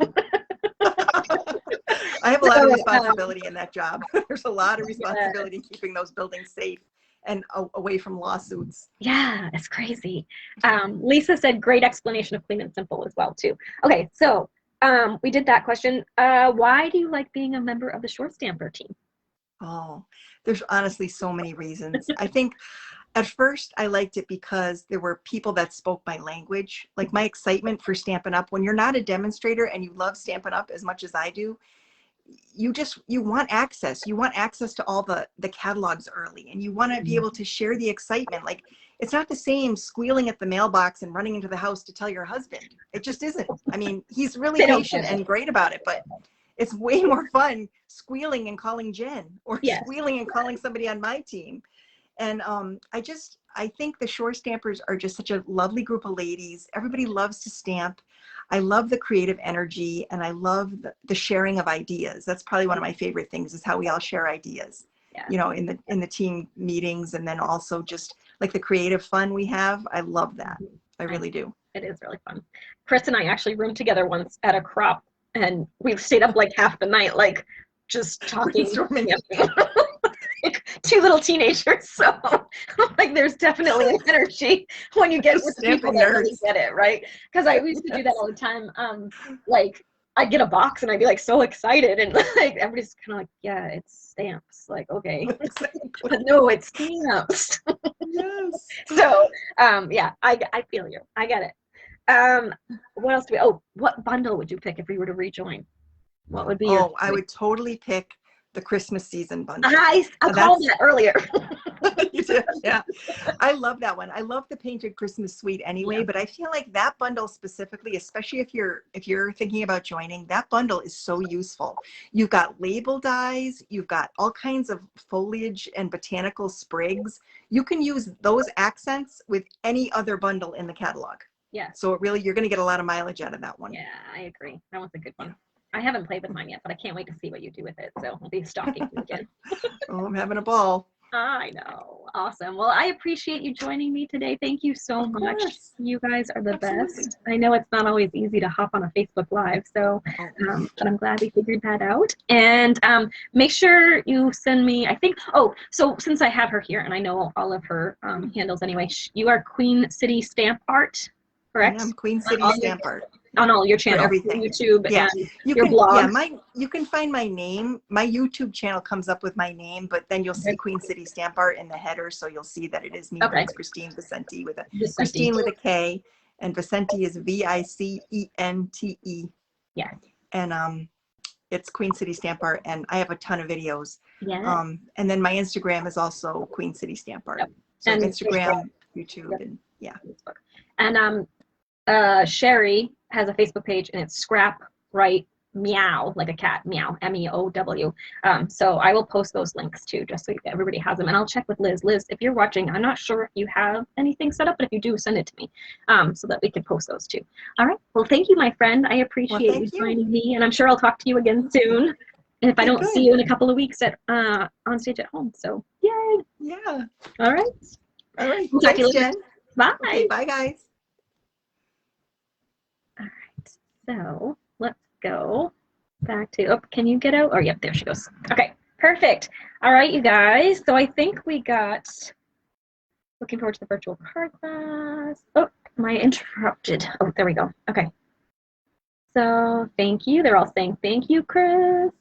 I have a lot of responsibility in that job. There's a lot of responsibility in keeping those buildings safe and away from lawsuits. Yeah, it's crazy. Lisa said, great explanation of Clean and Simple as well too. Okay, so we did that question. Why do you like being a member of the Short Stamper team? Oh, there's honestly so many reasons. I think at first I liked it because there were people that spoke my language. Like my excitement for Stampin' Up, when you're not a demonstrator and you love Stampin' Up as much as I do, you want access. You want access to all the catalogs early, and you want to be able to share the excitement. Like it's not the same squealing at the mailbox and running into the house to tell your husband. It just isn't. I mean, he's really They don't patient get it. and great about it, but it's way more fun squealing and calling Jen, or Yes. squealing and calling somebody on my team. And I think the Shore Stampers are just such a lovely group of ladies. Everybody loves to stamp. I love the creative energy, and I love the sharing of ideas. That's probably one of my favorite things, is how we all share ideas, Yeah. you know, in the team meetings, and then also just like the creative fun we have. I love that. I really do. It is really fun. Kris and I actually roomed together once at a crop, and we stayed up like half the night, like just talking. Brainstorming. Like two little teenagers. So like there's definitely an energy when you get with the people Stamping that really nerds. get it, right? Because I used to do that all the time. Like I'd get a box and I'd be like so excited, and like everybody's kind of like, yeah, it's stamps. Like, okay. But no, it's stamps. Yes. So yeah, I feel you. I get it. What else do we, oh, what bundle would you pick if we were to rejoin? What would be your Oh, I would totally pick the Christmas season bundle. I called that earlier. You did, yeah. I love that one. I love the painted Christmas suite anyway, Yeah. but I feel like that bundle specifically, especially if you're thinking about joining, that bundle is so useful. You've got label dies, you've got all kinds of foliage and botanical sprigs. You can use those accents with any other bundle in the catalog. Yeah. So it really, you're going to get a lot of mileage out of that one. Yeah, I agree. That one's a good one. I haven't played with mine yet, but I can't wait to see what you do with it. So I'll be stalking you again. Oh, I'm having a ball. I know. Awesome. Well, I appreciate you joining me today. Thank you so Of much. course. You guys are the Absolutely. best. I know it's not always easy to hop on a Facebook Live, so but I'm glad we figured that out. And make sure you send me, I think, oh, so since I have her here and I know all of her handles anyway, you are Queen City Stamp Art, correct? I am Queen City Stamp Art. On all your channels, everything. YouTube, Yeah, and you your can, blog. yeah, you can find my name. My YouTube channel comes up with my name, but then you'll see Queen City Stamp Art in the header, so you'll see that it is me. But it's Kristine Vicente with a Kristine with a K, and Vicente is Vicente. Yeah. And it's Queen City Stamp Art, and I have a ton of videos. Yeah. And then my Instagram is also Queen City Stamp Art. Yep. So and Instagram, YouTube, and yeah. Facebook. And Sherry has a Facebook page, and it's Scrap Right Meow, like a cat, meow, MEOW. So I will post those links too, just so everybody has them. And I'll check with Liz. Liz, if you're watching, I'm not sure if you have anything set up, but if you do, send it to me so that we can post those too. All right. Well, thank you, my friend. I appreciate you joining me, and I'm sure I'll talk to you again soon. And if I don't see you in a couple of weeks at on stage at home, so yay! Yeah. All right. All right. We'll talk to you Jen. Bye. Okay, bye, guys. All right. So let's go back to, oh, can you get out? Oh, yep, there she goes. Okay, perfect. All right, you guys. So I think we got, looking forward to the virtual card class. Oh, am I interrupted? Oh, there we go. Okay. So thank you. They're all saying thank you, Kris.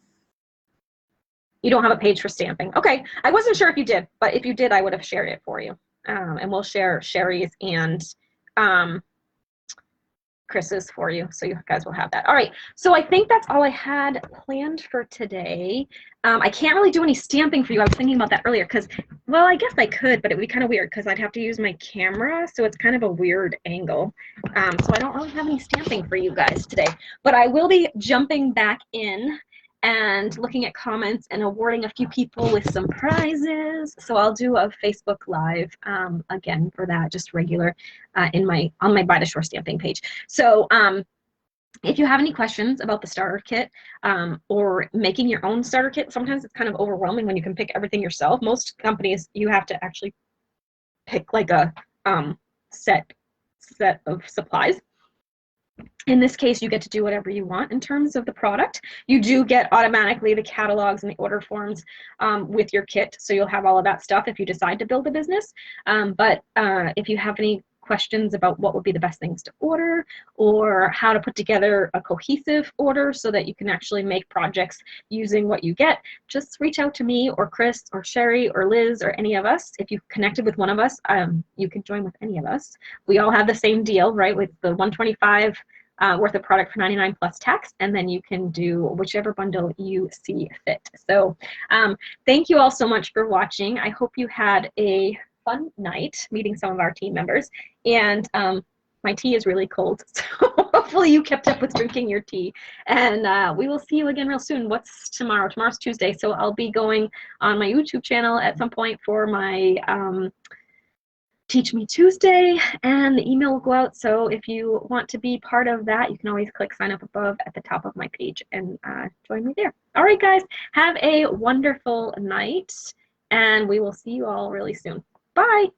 You don't have a page for stamping. Okay, I wasn't sure if you did, but if you did, I would have shared it for you. And we'll share Sherry's and Kris's for you, so you guys will have that. All right, so I think that's all I had planned for today. I can't really do any stamping for you. I was thinking about that earlier because, well, I guess I could, but it would be kind of weird because I'd have to use my camera, so it's kind of a weird angle. So I don't really have any stamping for you guys today, but I will be jumping back in and looking at comments and awarding a few people with some prizes. So I'll do a Facebook Live again for that, just regular on my By the Shore stamping page. So if you have any questions about the starter kit or making your own starter kit, sometimes it's kind of overwhelming when you can pick everything yourself. Most companies, you have to actually pick like a set of supplies. In this case, you get to do whatever you want in terms of the product. You do get automatically the catalogs and the order forms with your kit, so you'll have all of that stuff if you decide to build a business. But if you have any questions about what would be the best things to order or how to put together a cohesive order so that you can actually make projects using what you get, just reach out to me or Kris or Sherry or Liz or any of us. If you've connected with one of us, you can join with any of us. We all have the same deal, right, with the $125 worth of product for $99 plus tax, and then you can do whichever bundle you see fit. So thank you all so much for watching. I hope you had a fun night meeting some of our team members, and my tea is really cold, so hopefully you kept up with drinking your tea, and we will see you again real soon. What's tomorrow? Tomorrow's Tuesday, so I'll be going on my YouTube channel at some point for my Teach Me Tuesday, and the email will go out. So if you want to be part of that, you can always click sign up above at the top of my page and join me there. All right, guys, have a wonderful night, and we will see you all really soon. Bye.